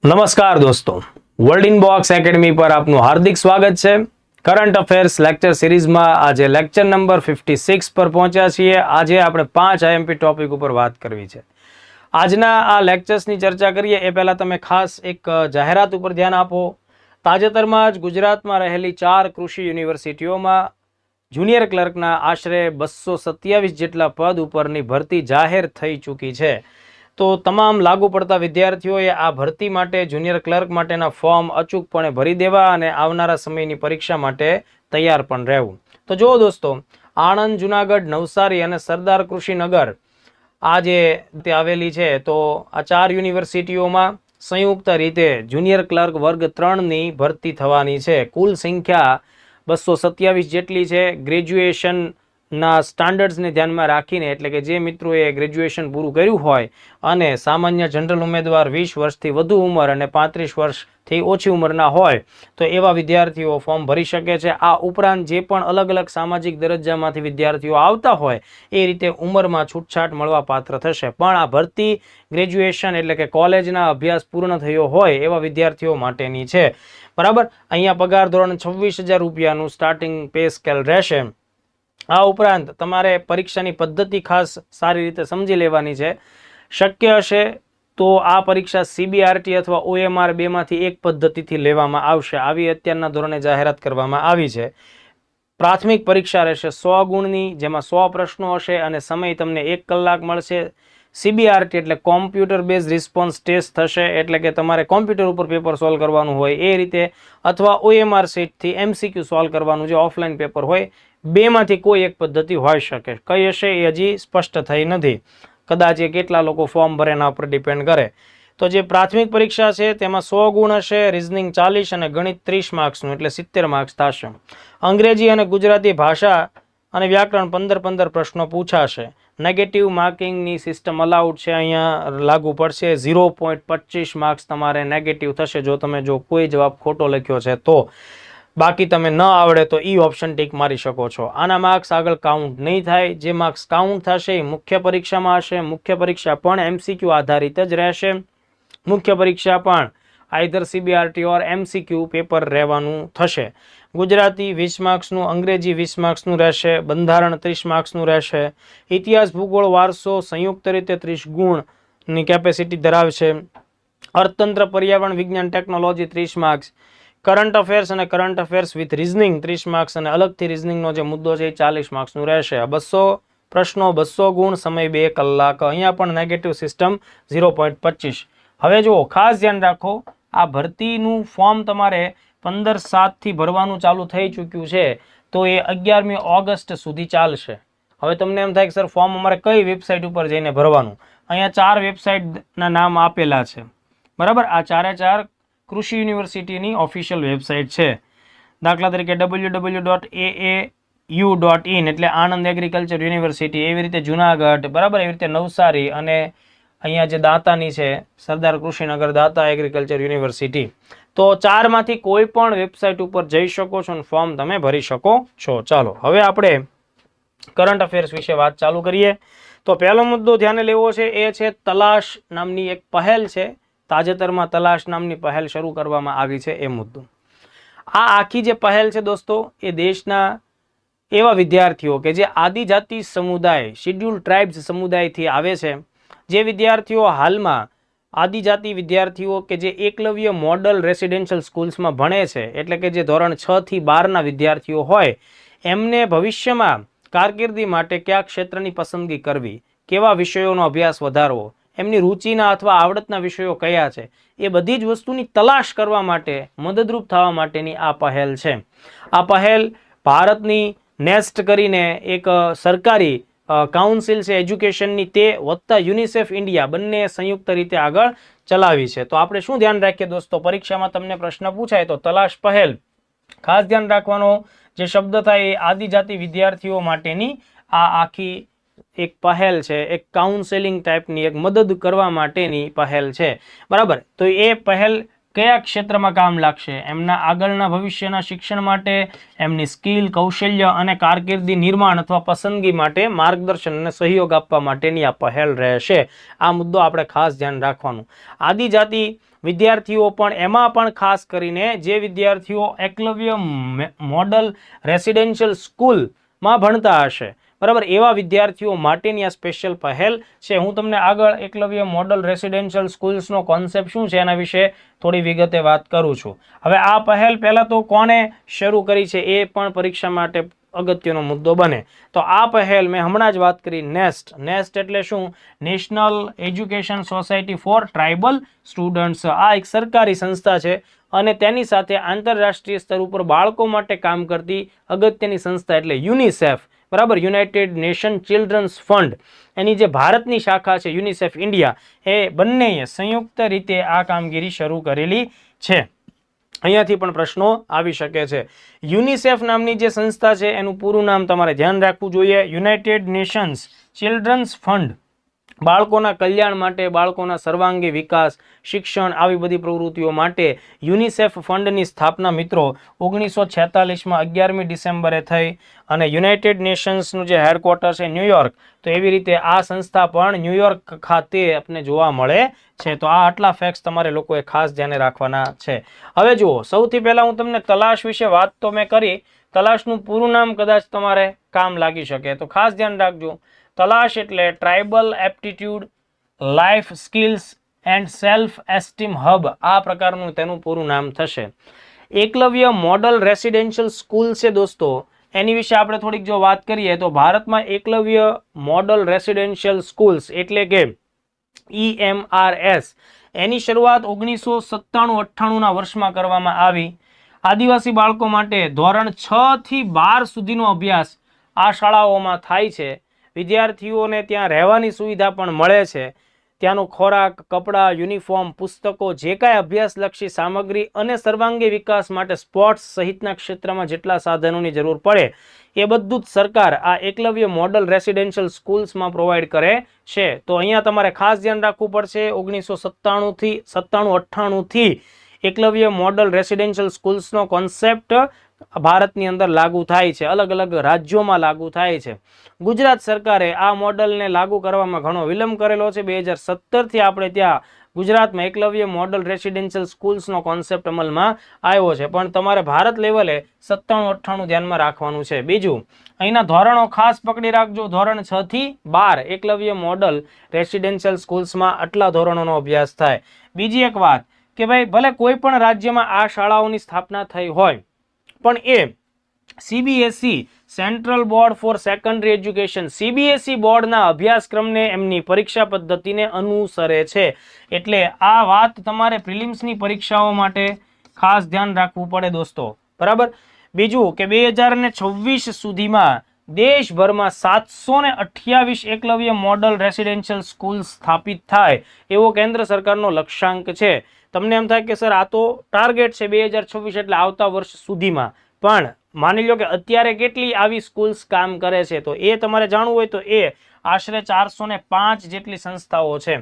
નમસ્કાર દોસ્તો, world inbox academy પર આપનું હાર્દિક સ્વાગત છે। કરંટ અફેર્સ લેક્ચર સિરીઝમાં આજે લેક્ચર નંબર 56 પર પહોંચ્યા છીએ। આજે આપણે 5 આઈએમપી ટોપિક ઉપર વાત કરવી છે। આજના આ લેક્ચર્સની ચર્ચા કરીએ એ પહેલા તમે ખાસ એક જાહેરાત ઉપર ધ્યાન આપો। તાજેતરમાં જ ગુજરાતમાં રહેલી 4 કૃષિ યુનિવર્સિટીઓમાં જુનિયર ક્લર્કના આશરે 227 જેટલા પદ ઉપરની ભરતી જાહેર થઈ ચૂકી છે। તો તમામ લાગુ પડતા વિદ્યાર્થીઓએ આ ભરતી માટે જુનિયર ક્લર્ક માટેના ફોર્મ અચૂકપણે ભરી દેવા અને આવનારા સમયની પરીક્ષા માટે તૈયાર પણ રહેવું। તો જુઓ દોસ્તો, આણંદ, જુનાગઢ, નવસારી અને સરદાર કૃષિનગર આ જે આવેલી છે, તો આ 4 યુનિવર્સિટીઓમાં સંયુક્ત રીતે જુનિયર ક્લર્ક વર્ગ 3ની ભરતી થવાની છે। કુલ સંખ્યા 227 જેટલી છે। ગ્રેજ્યુએશનના સ્ટાન્ડર્ડ્સને ધ્યાનમાં રાખીને, એટલે કે જે મિત્રોએ ગ્રેજ્યુએશન પૂરું કર્યું હોય અને સામાન્ય જનરલ ઉમેદવાર 20 વર્ષથી વધુ ઉંમર અને 35 વર્ષથી ઓછી ઉંમરના હોય તો એવા વિદ્યાર્થીઓ ફોર્મ ભરી શકે છે। આ ઉપરાંત જે પણ અલગ અલગ સામાજિક દરજ્જામાંથી વિદ્યાર્થીઓ આવતા હોય એ રીતે ઉંમરમાં છૂટછાટ મળવા પાત્ર થશે। પણ આ ભરતી ગ્રેજ્યુએશન એટલે કે કોલેજના અભ્યાસ પૂર્ણ થયો હોય એવા વિદ્યાર્થીઓ માટેની છે, બરાબર। અહીંયા પગાર ધોરણ 26,000 રૂપિયાનું સ્ટાર્ટિંગ પે સ્કેલ રહેશે। આ ઉપરાંત તમારે પરીક્ષાની પદ્ધતિ ખાસ સારી રીતે સમજી લેવાની છે। શક્ય હશે તો આ પરીક્ષા સીબીઆરટી અથવા ઓએમઆર બેમાંથી એક પદ્ધતિથી લેવામાં આવશે। આવી અત્યારના ધોરણે જાહેરાત કરવામાં આવી છે। પ્રાથમિક પરીક્ષા રહેશે 100 ગુણની, જેમાં 100 પ્રશ્નો હશે અને સમય તમને 1 કલાક મળશે। સીબીઆરટી એટલે કોમ્પ્યુટર બેઝ રિસ્પોન્સ ટેસ્ટ થશે, એટલે કે તમારે કોમ્પ્યુટર ઉપર પેપર સોલ્વ કરવાનું હોય એ રીતે, અથવા ઓએમઆર સીટથી એમસીક્યુ સોલ્વ કરવાનું જે ઓફલાઈન પેપર હોય। બેમાંથી કોઈ એક પદ્ધતિ હોઈ શકે, કઈ હશે એ હજી સ્પષ્ટ થઈ નથી। કદાચ એ કેટલા લોકો ફોર્મ ભરે એના ઉપર ડિપેન્ડ કરે। તો જે પ્રાથમિક પરીક્ષા છે તેમાં 100 ગુણ હશે, રિઝનિંગ 40 અને ગણિત 30 માર્ક્સનું એટલે 70 માર્ક્સ થશે। અંગ્રેજી અને ગુજરાતી ભાષા અને વ્યાકરણ 15 પ્રશ્નો પૂછાશે। નેગેટિવ માર્કિંગની સિસ્ટમ અલાઉડ છે, અહીંયા લાગુ પડશે। 0.25 માર્ક્સ તમારે નેગેટિવ થશે જો કોઈ જવાબ ખોટો લખ્યો છે તો। બાકી તમે ન આવડે તો ઈ ઓપ્શન ટીક મારી શકો છો। આના માર્ક્સ આગળ કાઉન્ટ નહીં થાય। જે માર્ક્સ કાઉન્ટ થશે એ મુખ્ય પરીક્ષામાં હશે। મુખ્ય પરીક્ષા પણ એમસીક્યુ આધારિત જ રહેશે। મુખ્ય પરીક્ષા પણ આઈધર સીબીઆરટી ઓર એમસીક્યુ પેપર રહેવાનું થશે। ગુજરાતી 20 માર્ક્સનું, અંગ્રેજી 20 માર્ક્સનું રહેશે, બંધારણ 30 માર્ક્સનું રહેશે, ઇતિહાસ, ભૂગોળ, વારસો સંયુક્ત રીતે 30 ગુણની કેપેસિટી ધરાવશે। અર્થતંત્ર, પર્યાવરણ, વિજ્ઞાન, ટેકનોલોજી 30 માર્ક્સ, કરંટ અફેર્સ અને current affairs with reasoning 30 marks અને અલગથી રિઝનિંગનો જે મુદ્દો છે એ 40 માર્ક્સનું રહેશે। આ 200 પ્રશ્નો, 200 ગુણ, સમય 2 કલાક। અહીંયા પણ નેગેટિવ સિસ્ટમ 0.25। હવે જુઓ, ખાસ ધ્યાન રાખો, આ ભરતીનું ફોર્મ તમારે 15/7થી ભરવાનું ચાલુ થઈ ચૂક્યું છે, તો એ 11મી ઓગસ્ટ સુધી ચાલશે। હવે તમને એમ થાય કે સર ફોર્મ અમારે કઈ વેબસાઇટ ઉપર જઈને ભરવાનું? અહીંયા 4 વેબસાઇટના નામ આપેલા છે, બરાબર। આ 4 કૃષિ યુનિવર્સિટીની ઓફિશિયલ વેબસાઇટ છે। દાખલા તરીકે www.aau.in એટલે આણંદ એગ્રીકલ્ચર યુનિવર્સિટી, એવી રીતે જુનાગઢ, બરાબર, એવી રીતે નવસારી, અને અહીંયા જે દાંતાની છે સરદાર કૃષિનગર દાંતા એગ્રીકલ્ચર યુનિવર્સિટી। તો 4માંથી કોઈ પણ વેબસાઇટ ઉપર જઈ શકો છો અને ફોર્મ તમે ભરી શકો છો। ચાલો હવે આપણે કરંટ અફેર્સ વિશે વાત ચાલુ કરીએ। તો પહેલો મુદ્દો ધ્યાને લેવો છે એ છે તલાશ નામની એક પહેલ છે। તાજેતરમાં તલાશ નામની પહેલ શરૂ કરવામાં આવી છે એ મુદ્દો। આ આખી જે પહેલ છે દોસ્તો, એ દેશના એવા વિદ્યાર્થીઓ કે જે આદિજાતિ સમુદાય, શિડ્યુલ ટ્રાઇબ્સ સમુદાયથી આવે છે, જે વિદ્યાર્થીઓ હાલમાં આદિજાતિ વિદ્યાર્થીઓ કે જે એકલવ્ય મોડલ રેસિડેન્શિયલ સ્કૂલ્સમાં ભણે છે, એટલે કે જે ધોરણ 6 થી 12ના વિદ્યાર્થીઓ હોય, એમને ભવિષ્યમાં કારકિર્દી માટે કયા ક્ષેત્રની પસંદગી કરવી, કેવા વિષયોનો અભ્યાસ વધારવો, એમની રુચિના અથવા આવડતના વિષયો કયા છે, એ બધી જ વસ્તુની તલાશ કરવા માટે મદદરૂપ થવા માટેની આ પહેલ છે। આ પહેલ ભારતની નેસ્ટ કરીને એક સરકારી કાઉન્સિલ છે એજ્યુકેશનની, તે વત્તા યુનિસેફ ઇન્ડિયા બંને સંયુક્ત રીતે આગળ ચલાવી છે। તો આપણે શું ધ્યાન રાખીએ દોસ્તો, પરીક્ષામાં તમને પ્રશ્ન પૂછાય તો તલાશ પહેલ, ખાસ ધ્યાન રાખવાનો જે શબ્દ થાય એ આદિજાતિ વિદ્યાર્થીઓ માટેની આ આખી એક પહેલ છે, એક કાઉન્સેલિંગ ટાઈપની, એક મદદ કરવા માટેની પહેલ છે, બરાબર। તો એ પહેલ કયા ક્ષેત્રમાં કામ લાગશે, એમના આગળના ભવિષ્યના શિક્ષણ માટે, એમની સ્કિલ, કૌશલ્ય અને કારકિર્દી નિર્માણ અથવા પસંદગી માટે માર્ગદર્શન અને સહયોગ આપવા માટેની આ પહેલ રહેશે. આ મુદ્દો આપણે ખાસ ધ્યાન રાખવાનું. આદિજાતિ વિદ્યાર્થીઓ પણ એમાં પણ ખાસ કરીને જે વિદ્યાર્થીઓ એકલવ્ય મોડલ રેસિડેન્શિયલ સ્કૂલમાં ભણતા હશે, બરાબર, એવા વિદ્યાર્થીઓ માટેની આ સ્પેશિયલ પહેલ છે. હું તમને આગળ એકલવ્ય મોડલ રેસિડેન્શિયલ સ્કૂલ્સનો કોન્સેપ્ટ શું છે એના વિશે થોડી વિગતે વાત કરું છું. હવે આ પહેલ પહેલાં તો કોણે શરૂ કરી છે એ પણ પરીક્ષા માટે અગત્યનો મુદ્દો બને. તો આ પહેલ મેં હમણાં જ વાત કરી, નેસ્ટ એટલે શું? National education society for tribal students. આ એક સરકારી સંસ્થા છે અને તેની સાથે આંતરરાષ્ટ્રીય સ્તર ઉપર બાળકો માટે કામ કરતી અગત્યની સંસ્થા એટલે યુનિસેફ, બરાબર, યુનાઇટેડ નેશન ચિલ્ડ્રન્સ ફંડ, એની જે ભારતની શાખા છે યુનિસેફ ઇન્ડિયા, એ બંનેએ સંયુક્ત રીતે આ કામગીરી શરૂ કરેલી છે. અહીંયાથી પણ પ્રશ્નો આવી શકે છે. યુનિસેફ નામની જે સંસ્થા છે એનું પૂરું નામ તમારે ધ્યાન રાખવું જોઈએ, યુનાઇટેડ નેશન્સ ચિલ્ડ્રન્સ ફંડ. બાળકોના કલ્યાણ માટે, બાળકોના સર્વાંગી વિકાસ, શિક્ષણ, આવી બધી પ્રવૃત્તિઓ માટે યુનિસેફ ફંડની સ્થાપના મિત્રો 1946માં 11મી ડિસેમ્બરે થઈ અને યુનાઇટેડ નેશન્સનું જે હેડક્વાર્ટર છે ન્યુયોર્ક, તો એવી રીતે આ સંસ્થા પણ ન્યુયોર્ક ખાતે આપણે જોવા મળે છે. તો આ આટલા ફેક્ટ્સ તમારે લોકોએ ખાસ ધ્યાને રાખવાના છે. હવે જુઓ, સૌથી પહેલા હું તમને તલાશ વિશે વાત તો મેં કરી, તલાશનું પૂરું નામ કદાચ તમારે કામ લાગી શકે તો ખાસ ધ્યાન રાખજો. તલાશ એટલે tribal aptitude life skills and self esteem hub, આ પ્રકારનું તેનું પૂરું નામ થશે. એકલવ્ય મોડલ રેસિડેન્શિયલ સ્કૂલ છે દોસ્તો, એની વિશે આપણે થોડીક જો વાત કરીએ તો ભારતમાં એકલવ્ય મોડલ રેસિડેન્શિયલ સ્કૂલ્સ એટલે કે EMRS, એની શરૂઆત 1997-98ના વર્ષમાં કરવામાં આવી. આદિવાસી બાળકો માટે ધોરણ 6 થી 12 સુધીનો અભ્યાસ આ શાળાઓમાં થાય છે. વિદ્યાર્થીઓને ત્યાં રહેવાની સુવિધા પણ મળે છે. ત્યાંનો ખોરાક, કપડાં, યુનિફોર્મ, પુસ્તકો, જે કાંઈ અભ્યાસલક્ષી સામગ્રી અને સર્વાંગી વિકાસ માટે સ્પોર્ટ્સ સહિતના ક્ષેત્રમાં જેટલા સાધનોની જરૂર પડે એ બધું જ સરકાર આ એકલવ્ય મોડલ રેસિડેન્શિયલ સ્કૂલ્સમાં પ્રોવાઈડ કરે છે. તો અહીંયા તમારે ખાસ ધ્યાન રાખવું પડશે, 1997-98થી એકલવ્ય મોડલ રેસિડેન્શિયલ સ્કૂલ્સનો કોન્સેપ્ટ ભારતની અંદર લાગુ થાય છે, અલગ અલગ રાજ્યોમાં લાગુ થાય છે. ગુજરાત સરકારે આ મોડલને લાગુ કરવામાં ઘણો વિલંબ કરેલો છે. 2017થી આપણે ત્યાં ગુજરાતમાં એકલવ્ય મોડલ રેસિડેન્શિયલ સ્કૂલ્સનો કોન્સેપ્ટ અમલમાં આવ્યો છે, પણ તમારે ભારત લેવલે 97-98 ધ્યાનમાં રાખવાનું છે. બીજું, અહીંના ધોરણો ખાસ પકડી રાખજો, ધોરણ 6 થી 12 એકલવ્ય મોડલ રેસિડેન્શિયલ સ્કૂલ્સમાં આટલા ધોરણોનો અભ્યાસ થાય. બીજી એક વાત કે ભાઈ, ભલે કોઈ પણ રાજ્યમાં આ શાળાઓની સ્થાપના થઈ હોય પણ એ CBSE central board four secondary education, CBSE બોર્ડના અભ્યાસક્રમને, એમની પરીક્ષા પદ્ધતિને અનુસરે છે. એટલે આ વાત તમારે પ્રિલિમ્સની પરીક્ષાઓ માટે ખાસ ધ્યાન રાખવું પડે દોસ્તો, બરાબર. બીજું કે 2026 સુધીમાં દેશભરમાં 728 એકલવ્ય મોડલ રેસિડેન્શિયલ સ્કૂલ સ્થાપિત થાય એવો કેન્દ્ર સરકારનો લક્ષ્યાંક છે. તમને એમ થાય કે સર આ તો ટાર્ગેટ છે 2026 એટલે આવતા વર્ષ સુધીમાં, પણ માની લો કે અત્યારે કેટલી આવી સ્કૂલ્સ કામ કરે છે તો એ તમારે જાણવું હોય તો એ આશરે 405 જેટલી સંસ્થાઓ છે.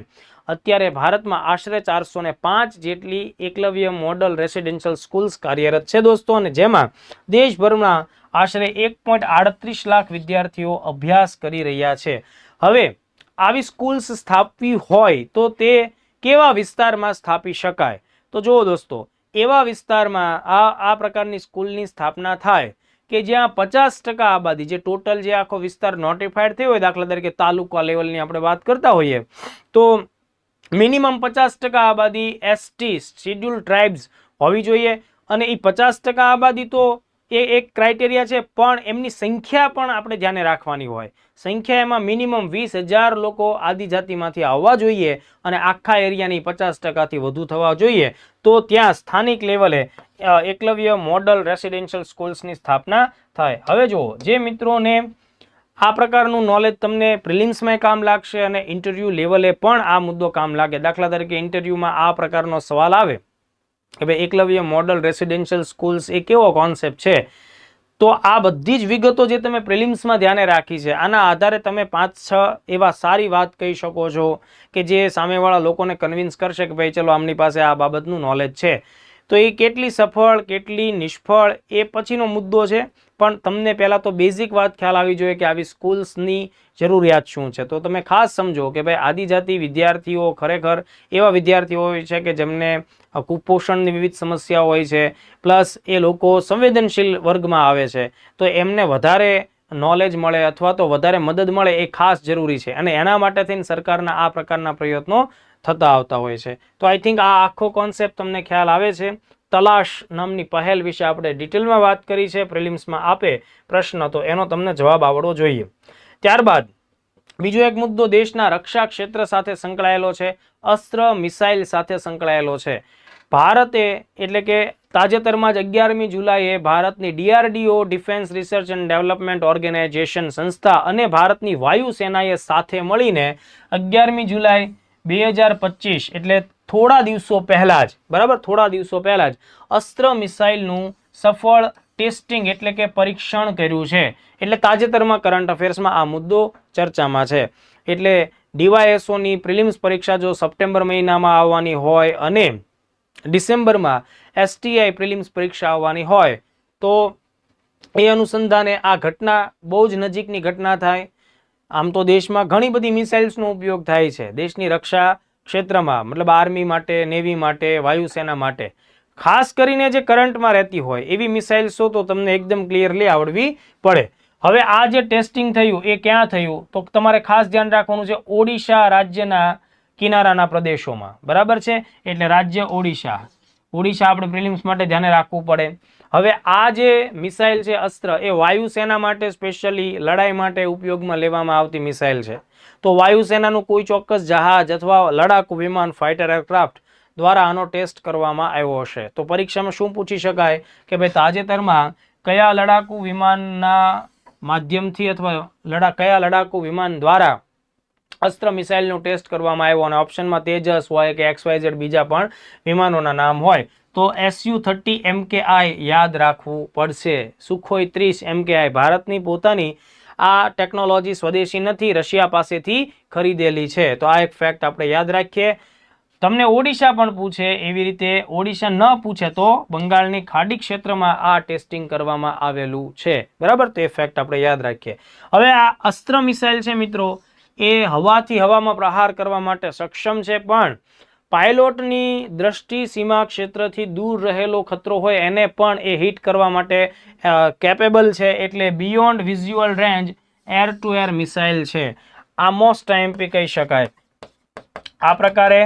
અત્યારે ભારતમાં આશરે 405 જેટલી એકલવ્ય મોડલ રેસિડેન્શિયલ સ્કૂલ્સ કાર્યરત છે દોસ્તો, અને જેમાં દેશભરમાં આશરે 1.38 લાખ વિદ્યાર્થીઓ અભ્યાસ કરી રહ્યા છે. હવે આવી સ્કૂલ્સ સ્થાપવી હોય તો તે કેવા વિસ્તારમાં સ્થાપી શકાય? તો જુઓ દોસ્તો, એવા વિસ્તારમાં આ પ્રકારની સ્કૂલની સ્થાપના થાય કે જ્યાં 50% આબાદી, જે ટોટલ જે આખો વિસ્તાર નોટિફાઈડ થયો હોય, દાખલા તરીકે તાલુકા લેવલની આપણે વાત કરતા હોઈએ તો મિનિમમ 50% આબાદી ST શેડ્યુલ ટ્રાઇબ્સ હોવી જોઈએ. અને એ 50% આબાદી તો એ એક ક્રાઇટેરિયા છે, પણ એમની સંખ્યા પણ આપણે ધ્યાને રાખવાની હોય. સંખ્યા એમાં મિનિમમ 20,000 લોકો આદિજાતિમાંથી આવવા જોઈએ અને આખા એરિયાની 50%થી વધુ થવા જોઈએ. તો ત્યાં સ્થાનિક લેવલે એકલવ્ય મોડલ રેસિડેન્શિયલ સ્કૂલ્સની સ્થાપના થાય. હવે જુઓ, જે મિત્રોને આ પ્રકારનું નોલેજ તમને પ્રિલિમ્સમાં કામ લાગશે અને ઇન્ટરવ્યૂ લેવલે પણ આ મુદ્દો કામ લાગે. દાખલા તરીકે ઇન્ટરવ્યૂમાં આ પ્રકારનો સવાલ આવે કે ભાઈ એકલવ્ય મોડલ રેસિડેન્શિયલ સ્કૂલ્સ એ કેવો કોન્સેપ્ટ છે, તો આ બધી જ વિગતો જે તમે પ્રિલિમ્સમાં ધ્યાને રાખી છે, આના આધારે તમે 5-6 એવા સારી વાત કહી શકો છો કે જે સામેવાળા લોકોને કન્વિન્સ કરશે કે ભાઈ ચલો આમની પાસે આ બાબતનું નોલેજ છે. તો એ કેટલી સફળ કેટલી નિષ્ફળ એ પછીનો મુદ્દો છે, પણ તમને પહેલાં તો બેઝિક વાત ખ્યાલ આવી જોઈએ કે આવી સ્કૂલ્સની જરૂરિયાત શું છે. તો તમે ખાસ સમજો કે ભાઈ આદિજાતિ વિદ્યાર્થીઓ ખરેખર એવા વિદ્યાર્થીઓ હોય છે કે જેમને કુપોષણની વિવિધ સમસ્યાઓ હોય છે, પ્લસ એ લોકો સંવેદનશીલ વર્ગમાં આવે છે, તો એમને વધારે નોલેજ મળે અથવા તો વધારે મદદ મળે એ ખાસ જરૂરી છે, અને એના માટે થઈને સરકારના આ પ્રકારના પ્રયત્નો થતા આવતા હોય છે. તો આઈ થિંક આ આખો કોન્સેપ્ટ તમને ખ્યાલ આવે છે. તલાશ નામની પહેલ વિશે આપણે ડિટેલમાં વાત કરી છે. પ્રિલિમ્સમાં આપે પ્રશ્ન તો એનો તમને જવાબ આવડવો જોઈએ. ત્યારબાદ બીજો એક મુદ્દો દેશના રક્ષા ક્ષેત્ર સાથે સંકળાયેલો છે, અસ્ત્ર મિસાઇલ સાથે સંકળાયેલો છે. ભારતે એટલે કે તાજેતરમાં જ 11મી જુલાઈએ ભારતની DRDO defence research and development organisation સંસ્થા અને ભારતની વાયુસેનાએ સાથે મળીને 11મી જુલાઈ 2025 એટલે થોડા દિવસો પહેલા જ, બરાબર, થોડા દિવસો પહેલા જ અસ્ત્ર મિસાઇલનું સફળ ટેસ્ટિંગ એટલે કે પરીક્ષણ કર્યું છે. એટલે તાજેતરમાં કરંટ અફેર્સમાં આ મુદ્દો ચર્ચામાં છે. એટલે DYSOની પ્રિલિમ્સ પરીક્ષા જો સપ્ટેમ્બર મહિનામાં આવવાની હોય અને ડિસેમ્બરમાં STI પ્રિલિમ્સ પરીક્ષા આવવાની હોય તો એ અનુસંધાને આ ઘટના બહુ જ નજીકની ઘટના થાય. આમ તો દેશમાં ઘણી બધી મિસાઇલ્સનો ઉપયોગ થાય છે દેશની રક્ષા ક્ષેત્રમાં, મતલબ આર્મી માટે, નેવી માટે, વાયુસેના માટે. ખાસ કરીને જે કરંટમાં રહેતી હોય એવી મિસાઇલ્સો તો તમને એકદમ ક્લિયરલી આવડવી પડે. હવે આ જે ટેસ્ટિંગ થયું એ ક્યાં થયું તો તમારે ખાસ ધ્યાન રાખવાનું છે ઓડિશા રાજ્યના કિનારાના પ્રદેશોમાં, બરાબર છે. એટલે રાજ્ય ઓડિશા આપણે પ્રિલિમ્સ માટે ધ્યાને રાખવું પડે. હવે આ જે મિસાઇલ છે અસ્ત્ર એ વાયુસેના માટે સ્પેશિયલી લડાઈ માટે ઉપયોગમાં લેવામાં આવતી મિસાઇલ છે. તો વાયુસેનાનું કોઈ ચોક્કસ જહાજ અથવા લડાકુ વિમાન, ફાઇટર એરક્રાફ્ટ દ્વારા આનો ટેસ્ટ કરવામાં આવ્યો હશે. તો પરીક્ષામાં શું પૂછી શકાય કે ભાઈ તાજેતરમાં કયા લડાકુ વિમાનના માધ્યમથી અથવા કયા લડાકુ વિમાન દ્વારા અસ્ત્ર મિસાઇલનું ટેસ્ટ કરવામાં આવ્યો, અને ઓપ્શનમાં તેજસ હોય કે XYZ બીજા પણ વિમાનોના નામ હોય તો Su-30 MKI યાદ રાખવું પડશે. સુખોઈ 30 MKI ભારતની પોતાની આ ટેકનોલોજી સ્વદેશી નથી, રશિયા પાસેથી ખરીદેલી છે. તો આ એક ફેક્ટ આપણે યાદ રાખીએ. તમને ઓડિશા પણ પૂછે, એવી રીતે ઓડિશા ન પૂછે તો બંગાળની ખાડી ક્ષેત્રમાં આ ટેસ્ટિંગ કરવામાં આવેલું છે, બરાબર. તો એ ફેક્ટ આપણે યાદ રાખીએ. હવે આ અસ્ત્ર મિસાઇલ છે મિત્રો એ હવાથી હવામાં પ્રહાર કરવા માટે સક્ષમ છે, પણ પાયલોટની દ્રષ્ટિ સીમા ક્ષેત્રથી દૂર રહેલો ખતરો હોય એને પણ એ હિટ કરવા માટે કેપેબલ છે. એટલે beyond visual range air to air missile છે. આ મોસ્ટ IMP કહી શકાય. આ પ્રકારે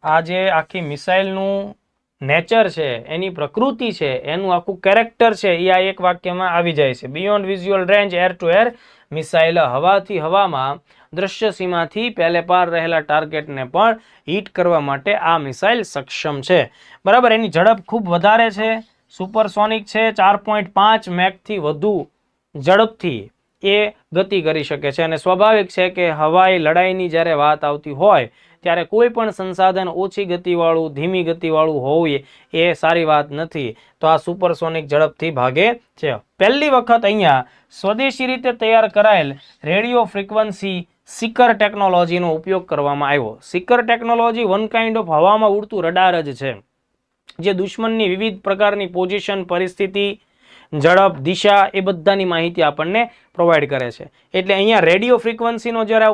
આ જે આખી મિસાઇલનું નેચર છે, એની પ્રકૃતિ છે, એનું આખું કેરેક્ટર છે એ આ એક વાક્યમાં આવી જાય છે. Beyond visual range air to air missile, હવાથી હવામાં દ્રશ્ય સીમાથી પહેલે પાર રહેલા ટાર્ગેટને પણ હિટ કરવા માટે આ મિસાઇલ સક્ષમ છે, બરાબર. એની ઝડપ ખૂબ વધારે છે, સુપરસોનિક છે, 4.5 મેકથી વધુ ઝડપથી એ ગતિ કરી શકે છે. અને સ્વાભાવિક છે કે હવાઈ લડાઈની જ્યારે વાત આવતી હોય ત્યારે કોઈ પણ સંસાધન ઓછી ગતિવાળું, ધીમી ગતિવાળું હોવું એ સારી વાત નથી. તો આ સુપરસોનિક ઝડપથી ભાગે છે. પહેલી વખત અહીંયા સ્વદેશી રીતે તૈયાર કરાયેલ રેડિયો ફ્રીક્વન્સી સિકર ટેકનોલોજીનો ઉપયોગ કરવામાં આવ્યો. Seeker technology one kind of હવામાં ઉડતું રડાર જ છે, જે દુશ્મનની વિવિધ પ્રકારની પોઝિશન, પરિસ્થિતિ, ઝડપ, દિશા એ બધાની માહિતી આપણને પ્રોવાઈડ કરે છે. એટલે અહીંયા રેડિયો ફ્રીક્વન્સીનો જ્યારે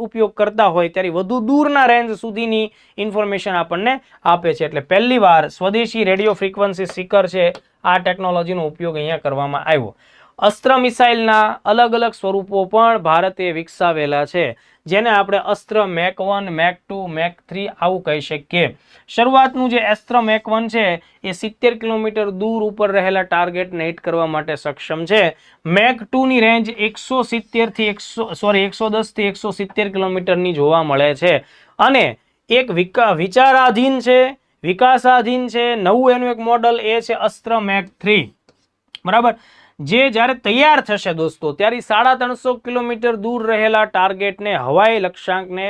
ઉપયોગ કરતા હોય ત્યારે વધુ દૂરના રેન્જ સુધીની ઇન્ફોર્મેશન આપણને આપે છે. એટલે પહેલી વાર સ્વદેશી રેડિયો ફ્રીક્વન્સી સિકર છે આ ટેકનોલોજીનો ઉપયોગ અહીંયા કરવામાં આવ્યો. અસ્ત્ર મિસાઇલના અલગ અલગ સ્વરૂપો પણ ભારતે વિકસાવેલા છે, જેને આપણે અસ્ત્ર મેક 1, મેક 2, મેક 3 આવું કહી શકીએ. શરૂઆતનું જે અસ્ત્ર મેક 1 છે એ 70 કિલોમીટર દૂર ઉપર રહેલા ટાર્ગેટને હિટ કરવા માટે સક્ષમ છે. મેક 2 ની રેન્જ 110 થી 170 કિલોમીટરની જોવા મળે છે, અને એક વિચારાધીન છે, વિકાસાધીન છે નવું એનું એક મોડલ એ છે અસ્ત્ર મેક 3, બરાબર. જે જ્યારે તૈયાર થશે દોસ્તો ત્યારે 350 કિલોમીટર દૂર રહેલા ટાર્ગેટને, હવાઈ લક્ષ્યાંકને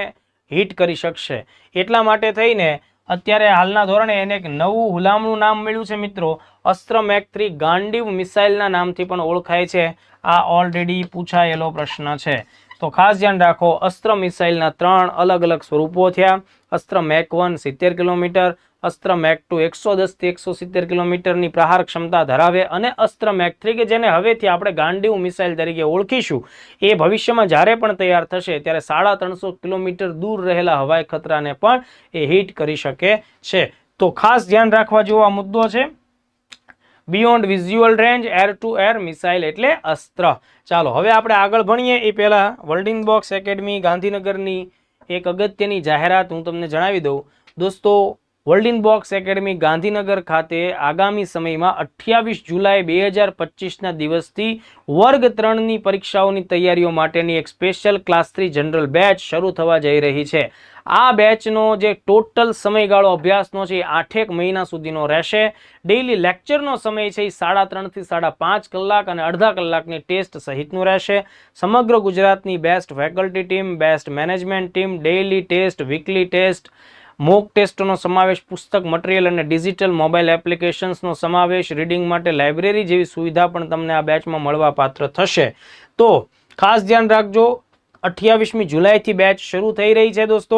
હિટ કરી શકશે. એટલા માટે થઈને અત્યારે હાલના ધોરણે એને એક નવું હુલામણું નામ મળ્યું છે મિત્રો, અસ્ત્ર મેક 3 ગાંડીવ મિસાઇલના નામથી પણ ઓળખાય છે. આ ઓલરેડી પૂછાયેલો પ્રશ્ન છે, તો ખાસ ધ્યાન રાખો. અસ્ત્ર મિસાઇલના 3 અલગ અલગ સ્વરૂપો થયા. અસ્ત્ર મેક 1 70 કિલોમીટર, અસ્ત્ર મેક 2 110 થી 170 કિલોમીટરની પ્રહાર ક્ષમતા ધરાવે, અને અસ્ત્ર મેક 3 કે જેને હવેથી આપણે ગાંડીવ મિસાઇલ તરીકે ઓળખીશું, એ ભવિષ્યમાં જ્યારે પણ તૈયાર થશે ત્યારે 350 કિલોમીટર દૂર રહેલા હવાઈ ખતરાને પણ એ હિટ કરી શકે છે. તો ખાસ ધ્યાન રાખવા જેવો આ મુદ્દો છે. Beyond visual range air to air missile એટલે અસ્ત્ર. ચાલો હવે આપણે આગળ ભણીએ એ પહેલા વર્લ્ડ બોક્સ એકેડમી ગાંધીનગરની એક અગત્યની જાહેરાત હું તમને જણાવી દઉં. દોસ્તો, વર્લ્ડ બોક્સ એકેડમી ગાંધીનગર ખાતે આગામી સમયમાં 28 જુલાઈ 2025ના દિવસથી વર્ગ 3ની પરીક્ષાઓની તૈયારીઓ માટેની એક સ્પેશિયલ ક્લાસ 3 જનરલ બેચ શરૂ થવા જઈ રહી છે. આ બેચનો જે ટોટલ સમયગાળો અભ્યાસનો છે એ 8 મહિના સુધીનો રહેશે. ડેઇલી લેક્ચરનો સમય છે એ 3.5 થી 5.5 કલાક અને અડધા કલાકની ટેસ્ટ સહિતનું રહેશે. સમગ્ર ગુજરાતની best faculty team, best management team, daily test, weekly test, mock ટેસ્ટનો સમાવેશ, પુસ્તક મટીરિયલ અને ડિજિટલ મોબાઈલ એપ્લિકેશન્સનો સમાવેશ, રીડિંગ માટે લાઇબ્રેરી જેવી સુવિધા પણ તમને આ બેચમાં મળવા પાત્ર થશે. તો ખાસ ધ્યાન રાખજો, 28મી જુલાઈથી બેચ શરૂ થઈ રહી છે દોસ્તો.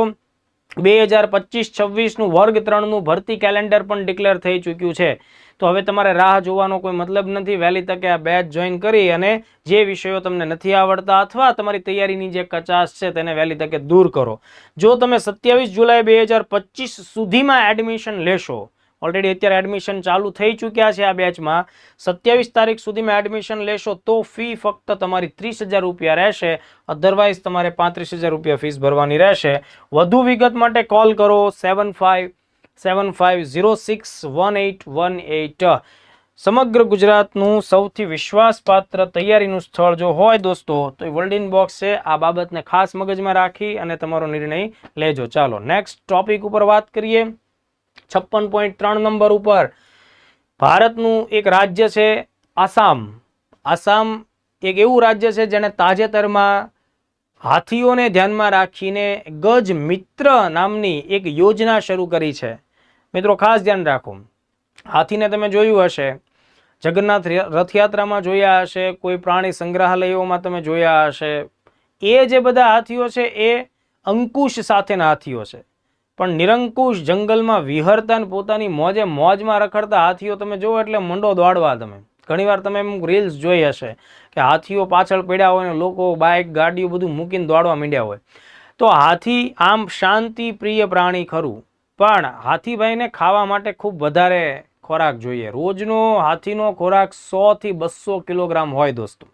2025-26નું વર્ગ 3નું ભરતી કેલેન્ડર પણ ડિક્લેર થઈ ચૂક્યું છે. તો હવે તમારે રાહ જોવાનો કોઈ મતલબ નથી. વહેલી તકે આ બેચ જોઈન કરી અને જે વિષયો તમને નથી આવડતા અથવા તમારી તૈયારીની જે કચાશ છે તેને વહેલી તકે દૂર કરો. જો તમે 27 જુલાઈ 2025 સુધીમાં એડમિશન લેશો, ઓલરેડી અત્યારે એડમિશન ચાલુ થઈ ચૂક્યા છે આ બેચમાં, 27 તારીખ સુધીમાં એડમિશન લેશો તો ફી ફક્ત તમારી 30,000 રૂપિયા રહેશે. અધરવાઇઝ તમારે 35,000 રૂપિયા ફીસ ભરવાની રહેશે. વધુ વિગત માટે કોલ કરો 7575061818. સમગ્ર ગુજરાતનું સૌથી વિશ્વાસપાત્ર તૈયારીનું સ્થળ જો હોય દોસ્તો તો એ વર્લ્ડ બોક્સ છે. આ બાબતને ખાસ મગજમાં રાખી અને તમારો નિર્ણય લેજો. ચાલો નેક્સ્ટ ટોપિક ઉપર વાત કરીએ. 56.3 નંબર ઉપર ભારતનું એક રાજ્ય છે આસામ. આસામ એક એવું રાજ્ય છે જેને તાજેતરમાં હાથીઓને ધ્યાનમાં રાખીને ગજ મિત્ર નામની એક યોજના શરૂ કરી છે. મિત્રો ખાસ ધ્યાન રાખો, હાથીને તમે જોયું હશે, જગન્નાથ રથયાત્રામાં જોયા હશે, કોઈ પ્રાણી સંગ્રહાલયોમાં તમે જોયા હશે. એ જે બધા હાથીઓ છે એ અંકુશ સાથેના હાથીઓ છે, પણ નિરંકુશ જંગલમાં વિહરતા અને પોતાની મોજમાં રખડતા હાથીઓ તમે જુઓ એટલે મંડો દોડવા. તમે ઘણીવાર તમે એમ રીલ્સ જોઈ હશે કે હાથીઓ પાછળ પડ્યા હોય ને લોકો બાઇક ગાડીઓ બધું મૂકીને દોડવા માંડ્યા હોય. તો હાથી આમ શાંતિ પ્રિય પ્રાણી ખરું, પણ હાથીભાઈને ખાવા માટે ખૂબ વધારે ખોરાક જોઈએ. રોજનો હાથીનો ખોરાક 100 થી 200 કિલોગ્રામ હોય દોસ્તો.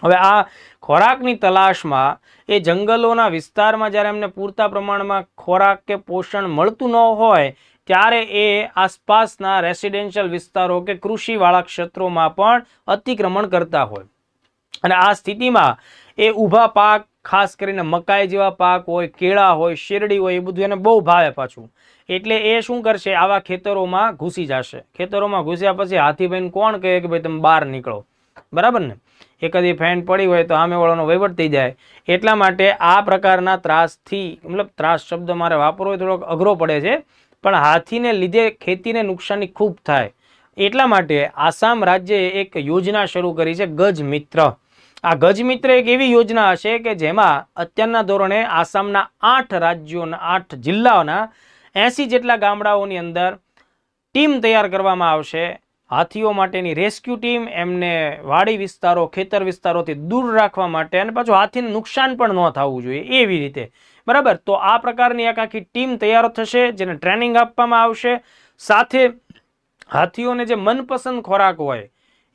હવે આ ખોરાકની તલાશમાં એ જંગલોના વિસ્તારમાં જ્યારે એમને પૂરતા પ્રમાણમાં ખોરાક કે પોષણ મળતું ન હોય ત્યારે એ આસપાસના રેસિડેન્શિયલ વિસ્તારો કે કૃષિવાળા ક્ષેત્રોમાં પણ અતિક્રમણ કરતા હોય. અને આ સ્થિતિમાં એ ઊભા પાક, ખાસ કરીને મકાઈ જેવા પાક હોય, કેળા હોય, શેરડી હોય, એ બધું એને બહુ ભાવે પાછું. એટલે એ શું કરશે, આવા ખેતરોમાં ઘૂસી જશે. ખેતરોમાં ઘૂસ્યા પછી હાથીભાઈને કોણ કહે કે ભાઈ તમે બહાર નીકળો, બરાબર ને? એકાદી ફેન પડી હોય તો સામેવાળાનો વહીવટ થઈ જાય. એટલા માટે આ પ્રકારના ત્રાસથી, મતલબ ત્રાસ શબ્દ મારે વાપરવો હોય થોડોક અઘરો પડે છે, પણ હાથીને લીધે ખેતીને નુકસાની ખૂબ થાય. એટલા માટે આસામ રાજ્યએ એક યોજના શરૂ કરી છે, ગજ મિત્ર. આ ગજ મિત્ર એક એવી યોજના હશે કે જેમાં અત્યારના ધોરણે આસામના 8 રાજ્યોના 8 જિલ્લાઓના 80 જેટલા ગામડાઓની અંદર ટીમ તૈયાર કરવામાં આવશે. હાથીઓ માટેની રેસ્ક્યુ ટીમ, એમને વાડી વિસ્તારો, ખેતર વિસ્તારોથી દૂર રાખવા માટે, અને પાછું હાથીને નુકસાન પણ ન થવું જોઈએ એવી રીતે, બરાબર? તો આ પ્રકારની એક આખી ટીમ તૈયાર થશે જેને ટ્રેનિંગ આપવામાં આવશે. સાથે હાથીઓને જે મનપસંદ ખોરાક હોય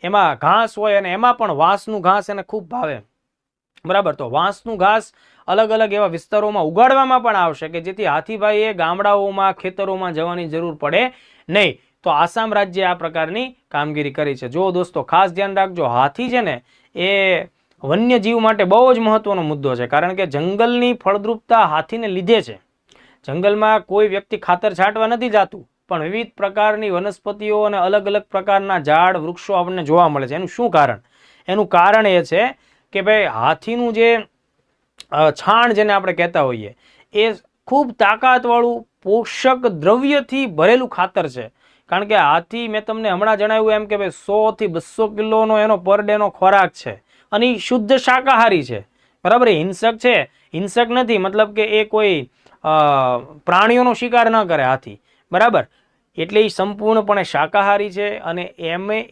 એમાં ઘાસ હોય, અને એમાં પણ વાંસનું ઘાસ એને ખૂબ ભાવે, બરાબર? તો વાંસનું ઘાસ અલગ અલગ એવા વિસ્તારોમાં ઉગાડવામાં પણ આવશે કે જેથી હાથીભાઈએ ગામડાઓમાં, ખેતરોમાં જવાની જરૂર પડે નહીં. તો આસામ રાજ્યે આ પ્રકારની કામગીરી કરી છે. જો દોસ્તો ખાસ ધ્યાન રાખજો, હાથી છે ને એ વન્યજીવ માટે બહુ જ મહત્વનો મુદ્દો છે, કારણ કે જંગલની ફળદ્રુપતા હાથીને લીધે છે. જંગલમાં કોઈ વ્યક્તિ ખાતર છાંટવા નથી જતું, પણ વિવિધ પ્રકારની વનસ્પતિઓ અને અલગ અલગ પ્રકારના ઝાડ, વૃક્ષો આપણને જોવા મળે છે. એનું શું કારણ? એનું કારણ એ છે કે ભાઈ હાથીનું જે છાણ જેને આપણે કહેતા હોઈએ એ ખૂબ તાકાતવાળું પોષક દ્રવ્યથી ભરેલું ખાતર છે. કારણ કે હાથી, મેં તમને હમણાં જણાવ્યું એમ કે ભાઈ 100 થી 200 કિલોનો એનો પર ડે નો ખોરાક છે અને એ શુદ્ધ શાકાહારી છે. બરાબર, એ હિંસક છે, હિંસક નથી, મતલબ કે એ કોઈ પ્રાણીઓનો શિકાર ન કરે હાથી. બરાબર, એટલે એ સંપૂર્ણપણે શાકાહારી છે અને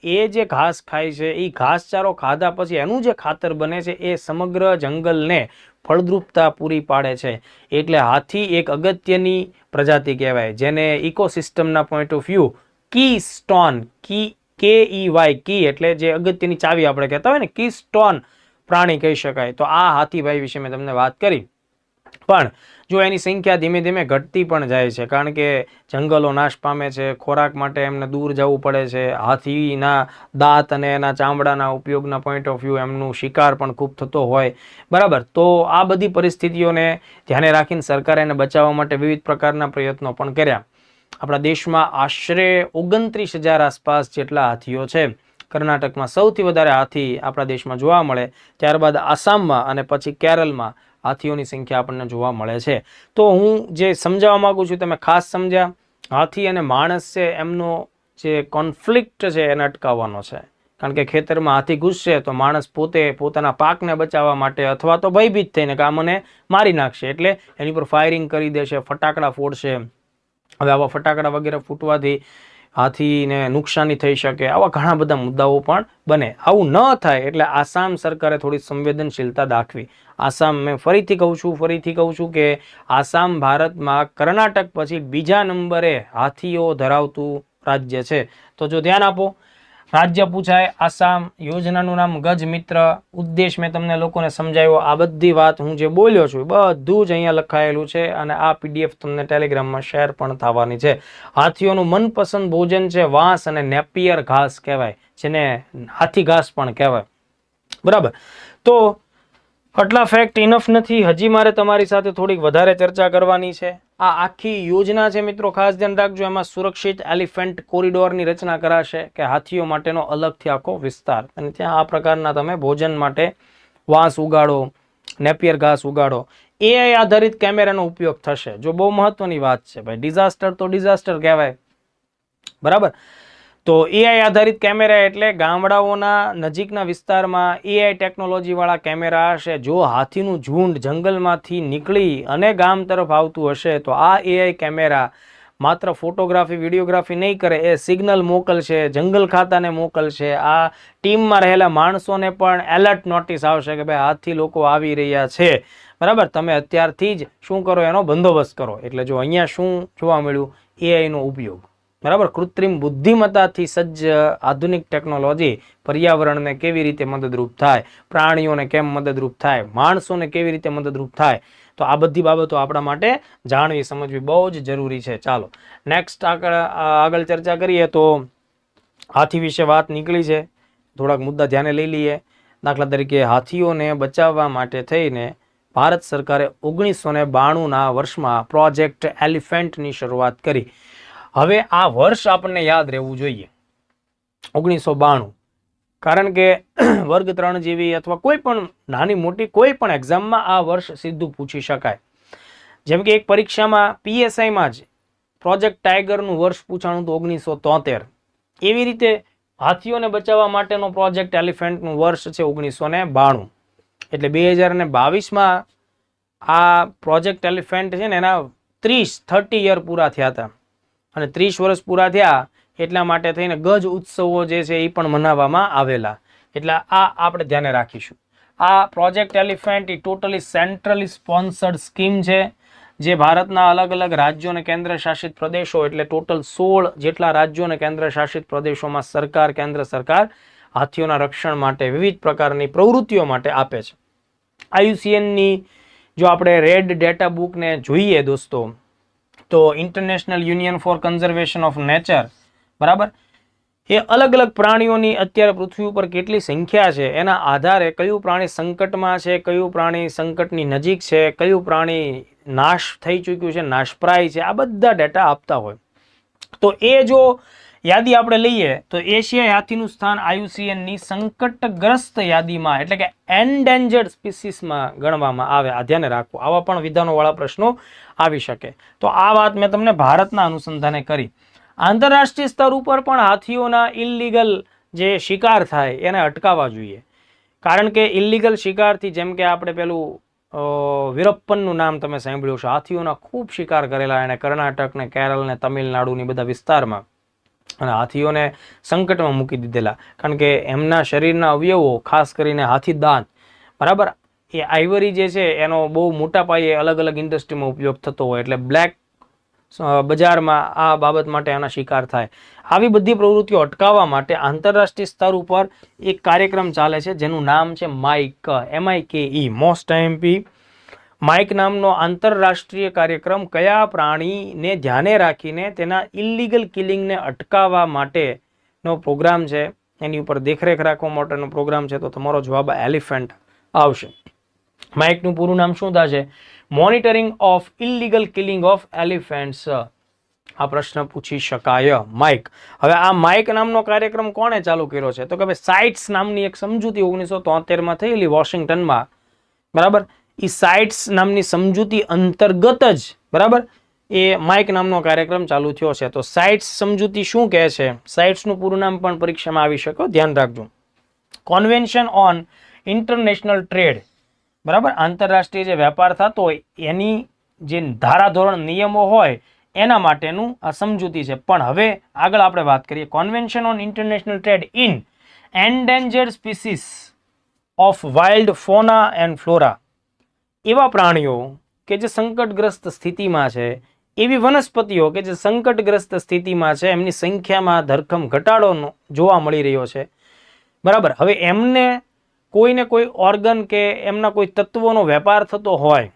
એ જે ઘાસ ખાય છે એ ઘાસચારો ખાધા પછી એનું જે ખાતર બને છે એ સમગ્ર જંગલને ફળદ્રુપતા પૂરી પાડે છે. એટલે હાથી એક અગત્યની પ્રજાતિ કહેવાય, જેને ઇકોસિસ્ટમના point of view keystone, key એટલે જે અગત્યની ચાવી આપણે કહેતા હોય ને, કી સ્ટોન પ્રાણી કહી શકાય. તો આ હાથીભાઈ વિશે મેં તમને વાત કરી. પણ જો એની સંખ્યા ધીમે ધીમે ઘટતી પણ જાય છે, કારણ કે જંગલો નાશ પામે છે, ખોરાક માટે એમને દૂર જવું પડે છે, હાથીના દાંત અને એના ચામડાના ઉપયોગના પોઈન્ટ ઓફ વ્યૂ એમનું શિકાર પણ ખૂબ થતો હોય. બરાબર, તો આ બધી પરિસ્થિતિઓને ધ્યાને રાખીને સરકારે એને બચાવવા માટે વિવિધ પ્રકારના પ્રયત્નો પણ કર્યા. આપણા દેશમાં આશરે 29,000 આસપાસ જેટલા હાથીઓ છે. કર્ણાટકમાં સૌથી વધારે હાથી આપણા દેશમાં જોવા મળે, ત્યારબાદ આસામમાં અને પછી કેરળમાં હાથીઓની સંખ્યા આપણને જોવા મળે છે. તો હું જે સમજાવવા માંગુ છું તમે ખાસ સમજ્યા. હાથી અને માણસ છે એમનો જે કોન્ફ્લિક્ટ છે એને અટકાવવાનો છે. કારણ કે ખેતરમાં હાથી ઘૂસશે તો માણસ પોતે પોતાના પાકને બચાવવા માટે અથવા તો ભયભીત થઈને કે આ મને મારી નાખશે એટલે એની પર ફાયરિંગ કરી દેશે, ફટાકડા ફોડશે. હવે આવા ફટાકડા વગેરે ફૂટવાથી હાથીને નુકસાની થઈ શકે, આવા ઘણા બધા મુદ્દાઓ પણ બને. આવું ન થાય એટલે આસામ સરકારે થોડી સંવેદનશીલતા દાખવી. આસામ, મેં ફરીથી કહું છું કે આસામ ભારતમાં કર્ણાટક પછી બીજા નંબરે હાથીઓ ધરાવતું રાજ્ય છે. તો જો ધ્યાન આપો, રાજ્ય પૂછાય આસામ, યોજનાનું નામ ગજ મિત્ર, ઉદ્દેશ મેં તમને લોકોને સમજાવ્યો. આ બધી વાત હું જે બોલ્યો છું બધું જ અહીંયા લખાયેલું છે અને આ PDF તમને ટેલિગ્રામમાં શેર પણ થવાની છે. હાથીઓનું મનપસંદ ભોજન છે વાંસ અને નેપિયર ઘાસ કહેવાય, જેને હાથી ઘાસ પણ કહેવાય. બરાબર, તો આટલા ફેક્ટ ઇનફ નથી, હજી મારે તમારી સાથે થોડીક વધારે ચર્ચા કરવાની છે. આ આખી યોજના છે મિત્રો, ખાસ ધ્યાન રાખજો, એમાં સુરક્ષિત એલિફન્ટ કોરિડોરની રચના કરાશે કે હાથીઓ માટેનો અલગથી આખો વિસ્તાર, અને ત્યાં આ પ્રકારના તમે ભોજન માટે વાંસ ઉગાડો, નેપિયર ઘાસ ઉગાડો. AI આધારિત કેમેરાનો ઉપયોગ થશે. જો બહુ મહત્વની વાત છે ભાઈ, ડિઝાસ્ટર તો ડિઝાસ્ટર કહેવાય. બરાબર, તો AI આધારિત કેમેરા એટલે ગામડાઓના નજીકના વિસ્તારમાં AI ટેકનોલોજી વાળા કેમેરા હશે. જો હાથીનું ઝુંડ જંગલમાંથી નીકળી અને ગામ તરફ આવતું હશે તો આ AI કેમેરા માત્ર ફોટોગ્રાફી વિડીયોગ્રાફી નહીં કરે, એ સિગ્નલ મોકલશે, જંગલ ખાતાને મોકલશે, આ ટીમમાં રહેલા માણસોને પણ એલર્ટ નોટિસ આવશે કે ભાઈ હાથી લોકો આવી રહ્યા છે. બરાબર, તમે અત્યારથી જ શું કરો, એનો બંદોબસ્ત કરો. એટલે જો અહીંયા શું જોવા મળ્યું, AI નો ઉપયોગ. બરાબર, કૃત્રિમ બુદ્ધિમત્તાથી સજ્જ આધુનિક ટેકનોલોજી પર્યાવરણને કેવી રીતે મદદરૂપ થાય, પ્રાણીઓને કેમ મદદરૂપ થાય, માણસોને કેવી રીતે મદદરૂપ થાય, તો આ બધી બાબતો આપણા માટે જાણવી સમજવી બહુ જ જરૂરી છે. ચાલો નેક્સ્ટ આગળ ચર્ચા કરીએ. તો હાથી વિશે વાત નીકળી છે, થોડાક મુદ્દા ધ્યાને લઈ લઈએ. દાખલા તરીકે હાથીઓને બચાવવા માટે થઈને ભારત સરકારે 1992ના વર્ષમાં પ્રોજેક્ટ એલિફન્ટની શરૂઆત કરી. હવે આ વર્ષ આપણને યાદ રહેવું જોઈએ, 1992, કારણ કે વર્ગ 3 જેવી અથવા કોઈ પણ નાની મોટી કોઈ પણ એક્ઝામમાં આ વર્ષ સીધું પૂછી શકાય. જેમ કે એક પરીક્ષામાં PSIમાં જ પ્રોજેક્ટ ટાઈગરનું વર્ષ પૂછાણું તો 1973. એવી રીતે હાથીઓને બચાવવા માટેનો પ્રોજેક્ટ એલિફન્ટનું વર્ષ છે 1992. એટલે 2022માં આ પ્રોજેક્ટ એલિફન્ટ છે ને એના 30 યર પૂરા થયા હતા, અને 30 વર્ષ પૂરા થયા એટલા માટે થઈને ગજ ઉત્સવો જે છે એ પણ મનાવવામાં આવેલા. એટલે આ આપણે ધ્યાને રાખીશું. આ પ્રોજેક્ટ એલિફન્ટ એ ટોટલી સેન્ટ્રલી સ્પોન્સર્ડ સ્કીમ છે, જે ભારતના અલગ અલગ રાજ્યો અને કેન્દ્ર શાસિત પ્રદેશો, એટલે ટોટલ 16 જેટલા રાજ્યો અને કેન્દ્ર શાસિત પ્રદેશોમાં સરકાર, કેન્દ્ર સરકાર હાથીઓના રક્ષણ માટે વિવિધ પ્રકારની પ્રવૃત્તિઓ માટે આપે છે. IUCNની જો આપણે રેડ ડેટા બુકને જોઈએ દોસ્તો, તો international union for conservation of nature, બરાબર, એ અલગ અલગ પ્રાણીઓની અત્યારે પૃથ્વી ઉપર કેટલી સંખ્યા છે એના આધારે કયું પ્રાણી સંકટમાં છે, કયું પ્રાણી સંકટની નજીક છે, કયું પ્રાણી નાશ થઈ ચૂક્યું છે, નાશપ્રાય છે, આ બધા ડેટા આપતા હોય. તો એ જો યાદી આપણે લઈએ તો એશિયાઈ હાથીનું સ્થાન IUCN ની સંકટગ્રસ્ત યાદીમાં એટલે કે એન્ડેન્જર્ડ સ્પીસીસમાં ગણવામાં આવે. આ ધ્યાને રાખવું, આવા પણ વિધાનોવાળા પ્રશ્નો આવી શકે. તો આ વાત મેં તમને ભારતના અનુસંધાને કરી. આંતરરાષ્ટ્રીય સ્તર ઉપર પણ હાથીઓના ઇલીગલ જે શિકાર થાય એને અટકાવવા જોઈએ. કારણ કે ઇલીગલ શિકારથી, જેમ કે આપણે પેલું વીરપ્પનનું નામ તમે સાંભળ્યું છે, હાથીઓના ખૂબ શિકાર કરેલા એણે કર્ણાટક ને કેરળ ને તમિલનાડુની બધા વિસ્તારમાં, અને હાથીઓને સંકટમાં મૂકી દીધેલા. કારણ કે એમના શરીરના અવયવો, ખાસ કરીને હાથી દાંત, બરાબર, એ આઈવરી જે છે એનો બહુ મોટા પાયે અલગ અલગ ઇન્ડસ્ટ્રીમાં ઉપયોગ થતો હોય, એટલે બ્લેક બજારમાં આ બાબત માટે આના શિકાર થાય. આવી બધી પ્રવૃત્તિઓ અટકાવવા માટે આંતરરાષ્ટ્રીય સ્તર ઉપર એક કાર્યક્રમ ચાલે છે જેનું નામ છે MIKE, MIKE, most IMP. MIKE નામનો આંતરરાષ્ટ્રીય કાર્યક્રમ કયા પ્રાણીને ધ્યાને રાખીને તેના ઇલીગલ કિલિંગને અટકાવવા માટેનો પ્રોગ્રામ છે, એની ઉપર દેખરેખ રાખવા માટેનો પ્રોગ્રામ છે. તો તમારો જવાબ એલિફન્ટ આવશે. માઇકનું પૂરું નામ શું થશે? Monitoring of illegal killing of elephants. આ પ્રશ્ન પૂછી શકાય. માઇક. હવે આ માઇક નામનો કાર્યક્રમ કોણે ચાલુ કર્યો છે? તો કે ભાઈ સાઇટ્સ નામની એક સમજૂતી 1973માં થયેલી વોશિંગ્ટનમાં, બરાબર. એ સાઇટ્સ નામની સમજૂતી અંતર્ગત જ, બરાબર, એ માઇક નામનો કાર્યક્રમ ચાલુ થયો છે. તો સાઇટ્સ સમજૂતી શું કહે છે? સાઇટ્સનું પૂરું નામ પણ પરીક્ષામાં આવી શકે, ધ્યાન રાખજો. કોન્વેન્શન ઓન ઇન્ટરનેશનલ ટ્રેડ, બરાબર, આંતરરાષ્ટ્રીય જે વેપાર થતો હોય એની જે ધારાધોરણ નિયમો હોય એના માટેનું આ સમજૂતી છે. પણ હવે આગળ આપણે વાત કરીએ. Convention on international trade in endangered species of wild ફોના and flora. એવા પ્રાણીઓ કે જે સંકટગ્રસ્ત સ્થિતિમાં છે, એવી વનસ્પતિઓ કે જે સંકટગ્રસ્ત સ્થિતિમાં છે, એમની સંખ્યામાં ધરખમ ઘટાડો જોવા મળી રહ્યો છે, બરાબર. હવે એમને કોઈને કોઈ ઓર્ગન કે એમના કોઈ તત્વોનો વેપાર થતો હોય,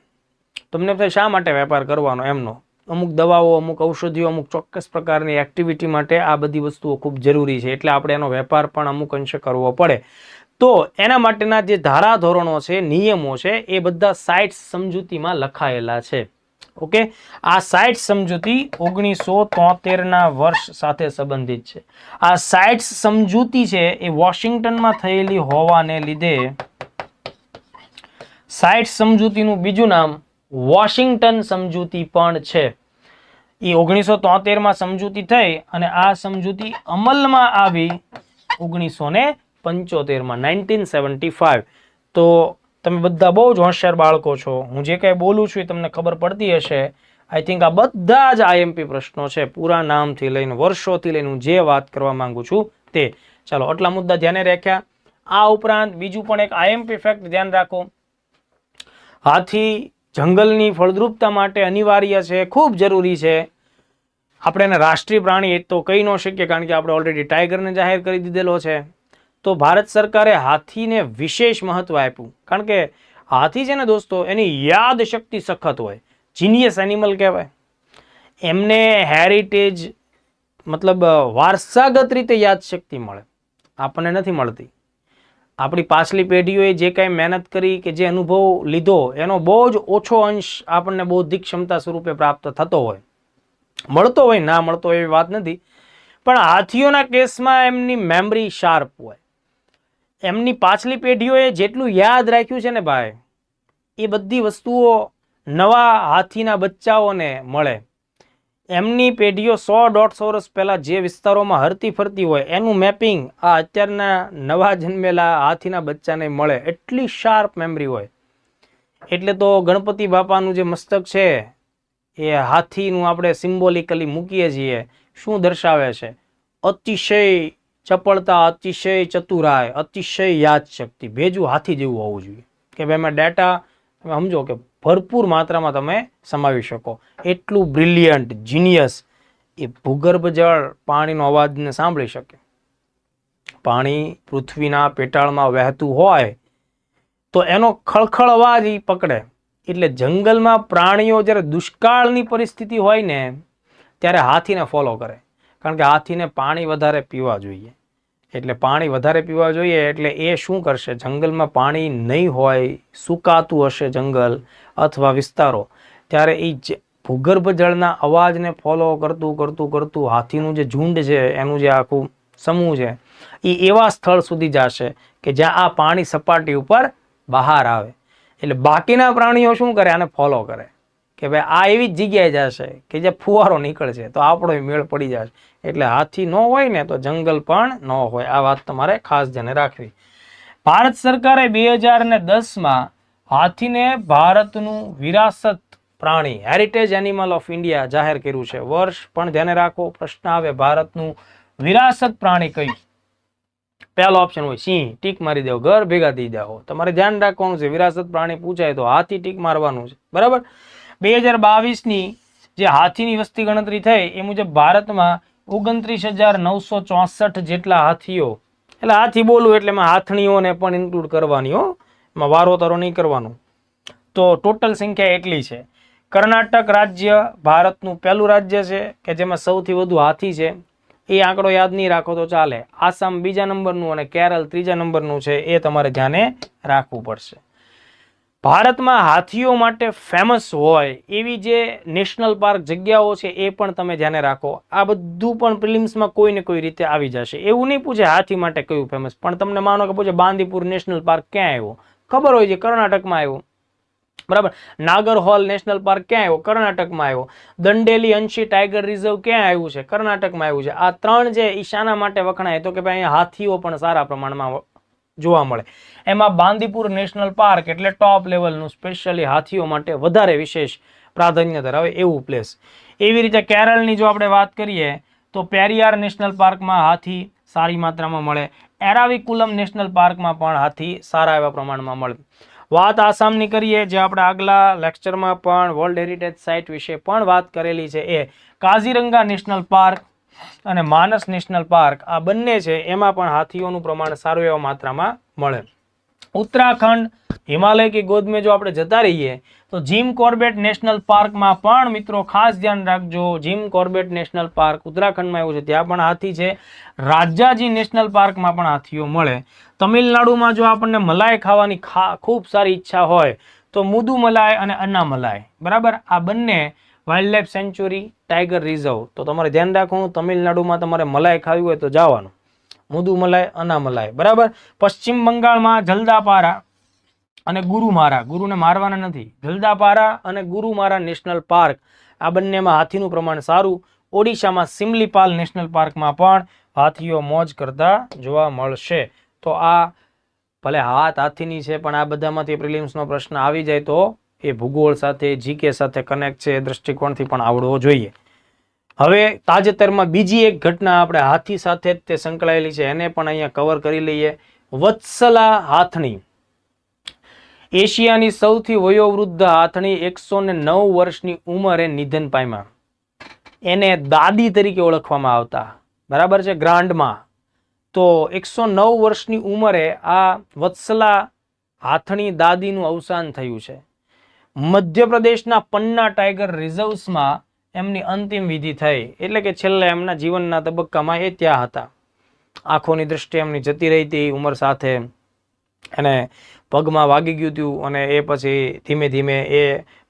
તમને શા માટે વેપાર કરવાનો? એમનો અમુક દવાઓ, અમુક ઔષધિઓ, અમુક ચોક્કસ પ્રકારની એક્ટિવિટી માટે આ બધી વસ્તુઓ ખૂબ જરૂરી છે, એટલે આપણે એનો વેપાર પણ અમુક અંશે કરવો પડે. તો એના માટેના જે ધારાધોરણો છે, નિયમો છે, એ બધા સાઇટ્સ સમજૂતીમાં લખાયેલા છે. ઓકે, આ સાઇટ્સ સમજૂતી 1973ના વર્ષ સાથે સંબંધિત છે. આ સાઇટ્સ સમજૂતી છે એ વોશિંગ્ટનમાં થયેલી હોવાને લીધે સાઇટ્સ સમજૂતીનું બીજું નામ વોશિંગ્ટન સમજૂતી પણ છે. એ 1973માં સમજૂતી થઈ અને આ સમજૂતી અમલમાં આવી 1975માં, 1975. તો તમે બધા બહુ જ હોશિયાર બાળકો છો. હું જે કંઈ બોલું છું એ તમને ખબર પડતી હશે. આઈ થિંક આ બધા જ IMP પ્રશ્નો છે, પૂરા નામથી લઈને વર્ષોથી લઈને હું જે વાત કરવા માંગુ છું તે. ચાલો, આટલા મુદ્દા ધ્યાને રાખ્યા. આ ઉપરાંત બીજું પણ એક IMP ફેક્ટ ધ્યાન રાખો. હાથી જંગલની ફળદ્રુપતા માટે અનિવાર્ય છે, ખૂબ જરૂરી છે. આપણે એને રાષ્ટ્રીય પ્રાણી એ તો કહી ન શકીએ, કારણ કે આપણે ઓલરેડી ટાઈગરને જાહેર કરી દીધેલો છે. તો ભારત સરકારે હાથીને વિશેષ મહત્વ આપ્યું, કારણ કે હાથી છે ને દોસ્તો, એની યાદ શક્તિ સખત હોય, જીનિયસ એનિમલ કહેવાય. એમને હેરિટેજ મતલબ વારસાગત રીતે યાદશક્તિ મળે, આપણને નથી મળતી. આપણી પાછલી પેઢીઓએ જે કાંઈ મહેનત કરી કે જે અનુભવ લીધો એનો બહુ જ ઓછો અંશ આપણને બૌદ્ધિક ક્ષમતા સ્વરૂપે પ્રાપ્ત થતો હોય. મળતો હોય, ના મળતો હોય એવી વાત નથી, પણ હાથીઓના કેસમાં એમની મેમરી શાર્પ હોય. એમની પાછલી પેઢીઓએ જેટલું યાદ રાખ્યું છે ને ભાઈ, એ બધી વસ્તુઓ નવા હાથીના બચ્ચાઓને મળે. એમની પેઢીઓ 100-150 વર્ષ પહેલાં જે વિસ્તારોમાં હરતી ફરતી હોય એનું મેપિંગ આ અત્યારના નવા જન્મેલા હાથીના બચ્ચાને મળે. એટલી શાર્પ મેમરી હોય. એટલે તો ગણપતિ બાપાનું જે મસ્તક છે એ હાથીનું આપણે સિમ્બોલિકલી મૂકીએ છીએ. શું દર્શાવે છે? અતિશય ચપળતા, અતિશય ચતુરાય, અતિશય યાદશક્તિ. ભેજું હાથી જેવું હોવું જોઈએ કે ભાઈ એમાં ડેટા તમે સમજો કે ભરપૂર માત્રામાં તમે સમાવી શકો. એટલું બ્રિલિયન્ટ, જીનિયસ. એ ભૂગર્ભ જળ પાણીનો અવાજને સાંભળી શકે. પાણી પૃથ્વીના પેટાળમાં વહેતું હોય તો એનો ખળખળ અવાજ એ પકડે. એટલે જંગલમાં પ્રાણીઓ જ્યારે દુષ્કાળની પરિસ્થિતિ હોય ને ત્યારે હાથીને ફોલો કરે, કારણ કે હાથીને પાણી વધારે પીવા જોઈએ. એટલે પાણી વધારે પીવા જોઈએ એટલે એ શું કરશે? જંગલમાં પાણી નહીં હોય, સુકાતું હશે જંગલ અથવા વિસ્તારો, ત્યારે એ ભૂગર્ભ જળના અવાજને ફોલો કરતું હાથીનું જે ઝુંડ છે, એનું જે આખું સમૂહ છે, એ એવા સ્થળ સુધી જશે કે જ્યાં આ પાણી સપાટી ઉપર બહાર આવે. એટલે બાકીના પ્રાણીઓ શું કરે? આને ફોલો કરે કે ભાઈ આ એવી જ જગ્યાએ જશે કે જે ફુવારો નીકળશે તો આપણો મેળ પડી જશે. એટલે હાથી ન હોય ને તો જંગલ પણ ન હોય. આ વાત તમારે ખાસ ધ્યાને રાખવી. ભારત સરકારે 2010માં હાથીને ભારતનું વિરાસત પ્રાણી હેરિટેજ એનિમલ ઓફ ઇન્ડિયા જાહેર કર્યું છે. વર્ષ પણ ધ્યાને રાખો. પ્રશ્ન આવે ભારતનું વિરાસત પ્રાણી કયું? પહેલો ઓપ્શન હોય સિંહ, ટીક મારી દેવો, ઘર ભેગા થઈ જાઓ. તમારે ધ્યાન રાખવાનું છે, વિરાસત પ્રાણી પૂછાય તો હાથી ટીક મારવાનું છે. બરાબર. 2022ની જે હાથીની વસ્તી ગણતરી થઈ એ મુજબ ભારતમાં 29,964 જેટલા હાથીઓ, એટલે હાથી બોલું એટલે એમાં હાથણીઓને પણ ઇન્ક્લુડ કરવાની હો, એમાં વારોતરો નહીં કરવાનું. તો ટોટલ સંખ્યા એટલી છે. કર્ણાટક રાજ્ય ભારતનું પહેલું રાજ્ય છે કે જેમાં સૌથી વધુ હાથી છે. એ આંકડો યાદ નહીં રાખો તો ચાલે. આસામ બીજા નંબરનું અને કેરળ ત્રીજા નંબરનું છે. એ તમારે ધ્યાને રાખવું પડશે. ભારતમાં હાથીઓ માટે ફેમસ હોય એવી જે નેશનલ પાર્ક જગ્યાઓ છે એ પણ તમે ધ્યાને રાખો. આ બધું પણ પ્રિલિમ્સમાં કોઈ ને કોઈ રીતે આવી જશે. એવું નહીં પૂછે હાથી માટે કયું ફેમસ, પણ તમને માનો કે પૂછે બાંદીપુર નેશનલ પાર્ક ક્યાં આવ્યો, ખબર હોય છે કર્ણાટકમાં આવ્યો. બરાબર. નાગરહોલ નેશનલ પાર્ક ક્યાં આવ્યો? કર્ણાટકમાં આવ્યો. દંડેલી અંશી ટાઈગર રિઝર્વ ક્યાં આવ્યું છે? કર્ણાટકમાં આવ્યું છે. આ ત્રણ જે ઈશાના માટે વખણાય તો કે ભાઈ અહીંયા હાથીઓ પણ સારા પ્રમાણમાં જોવા મળે. એમાં બાંદીપુર નેશનલ પાર્ક એટલે ટોપ લેવલનું, સ્પેશિયલી હાથીઓ માટે વધારે વિશેષ પ્રાધાન્ય ધરાવે એવું પ્લેસ. એવી રીતે કેરળની જો આપણે વાત કરીએ તો પેરિયાર નેશનલ પાર્કમાં હાથી સારી માત્રામાં મળે. એરાવિકુલમ નેશનલ પાર્કમાં પણ હાથી સારા એવા પ્રમાણમાં મળે. વાત આસામની કરીએ, જે આપણે આગલા લેક્ચરમાં પણ વર્લ્ડ હેરિટેજ સાઇટ વિશે પણ વાત કરેલી છે, એ કાઝીરંગા નેશનલ પાર્ક અને માનસ નેશનલ પાર્ક આ બંને છે, એમાં પણ હાથીઓનું પ્રમાણ સારું એવા માત્રામાં મળે. ઉત્તરાખંડ હિમાલય કી ગોદ મેં જો આપણે જતા રહીએ તો જીમ કોર્બેટ નેશનલ પાર્કમાં પણ મિત્રો ખાસ ધ્યાન રાખજો. જીમ કોર્બેટ નેશનલ પાર્ક ઉત્તરાખંડમાં એવું છે, ત્યાં પણ હાથી છે. રાજાજી નેશનલ પાર્કમાં પણ હાથીઓ મળે. તમિલનાડુમાં જો આપણને મલાઈ ખાવાની ખૂબ સારી ઈચ્છા હોય તો મુદુ મલાઈ અને અન્ના મલાઈ, બરાબર, આ બંને wildlife sanctuary tiger reserve. તો તમારે ધ્યાન રાખવાનું, તમિલનાડુમાં તમારે મલાઈ ખાવી હોય તો જવાનું, મુદુ મલાઈ, અન્ના મલાઈ. બરાબર. પશ્ચિમ બંગાળમાં જલદાપારા અને ગુરુમારા, ગુરુને મારવાના નથી, જલદાપારા અને ગુરુમારા નેશનલ પાર્ક આ બંનેમાં હાથીનું પ્રમાણ સારું. ઓડિશામાં સિમલીપાલ નેશનલ પાર્કમાં પણ હાથીઓ મોજ કરતા જોવા મળશે. તો આ ભલે હાથીની છે, પણ આ બધામાંથી પ્રિલિમ્સનો પ્રશ્ન આવી જાય તો એ ભૂગોળ સાથે, જીકે સાથે કનેક્ટ છે, એ દ્રષ્ટિકોણથી પણ આવડવો જોઈએ. હવે તાજેતરમાં બીજી એક ઘટના આપણે હાથી સાથે જ તે સંકળાયેલી છે, એને પણ અહીંયા કવર કરી લઈએ. વત્સલા હાથણી, એશિયાની સૌથી વયોવૃદ્ધ હાથણી 109 વર્ષની ઉંમરે નિધન પામ્યા. એને દાદી તરીકે ઓળખવામાં આવતા, બરાબર છે, ગ્રાન્ડમાં. તો 109 વર્ષની ઉંમરે આ વત્સલા હાથણી દાદીનું અવસાન થયું છે. મધ્યપ્રદેશના પન્ના ટાઈગર રિઝર્વ્સમાં એમની અંતિમ વિધિ થઈ, એટલે કે છેલ્લે એમના જીવનના તબક્કામાં એ ત્યાં હતા. આંખોની દ્રષ્ટિ એમની જતી રહી હતી ઉંમર સાથે, અને પગમાં વાગી ગયું હતું, અને એ પછી ધીમે ધીમે એ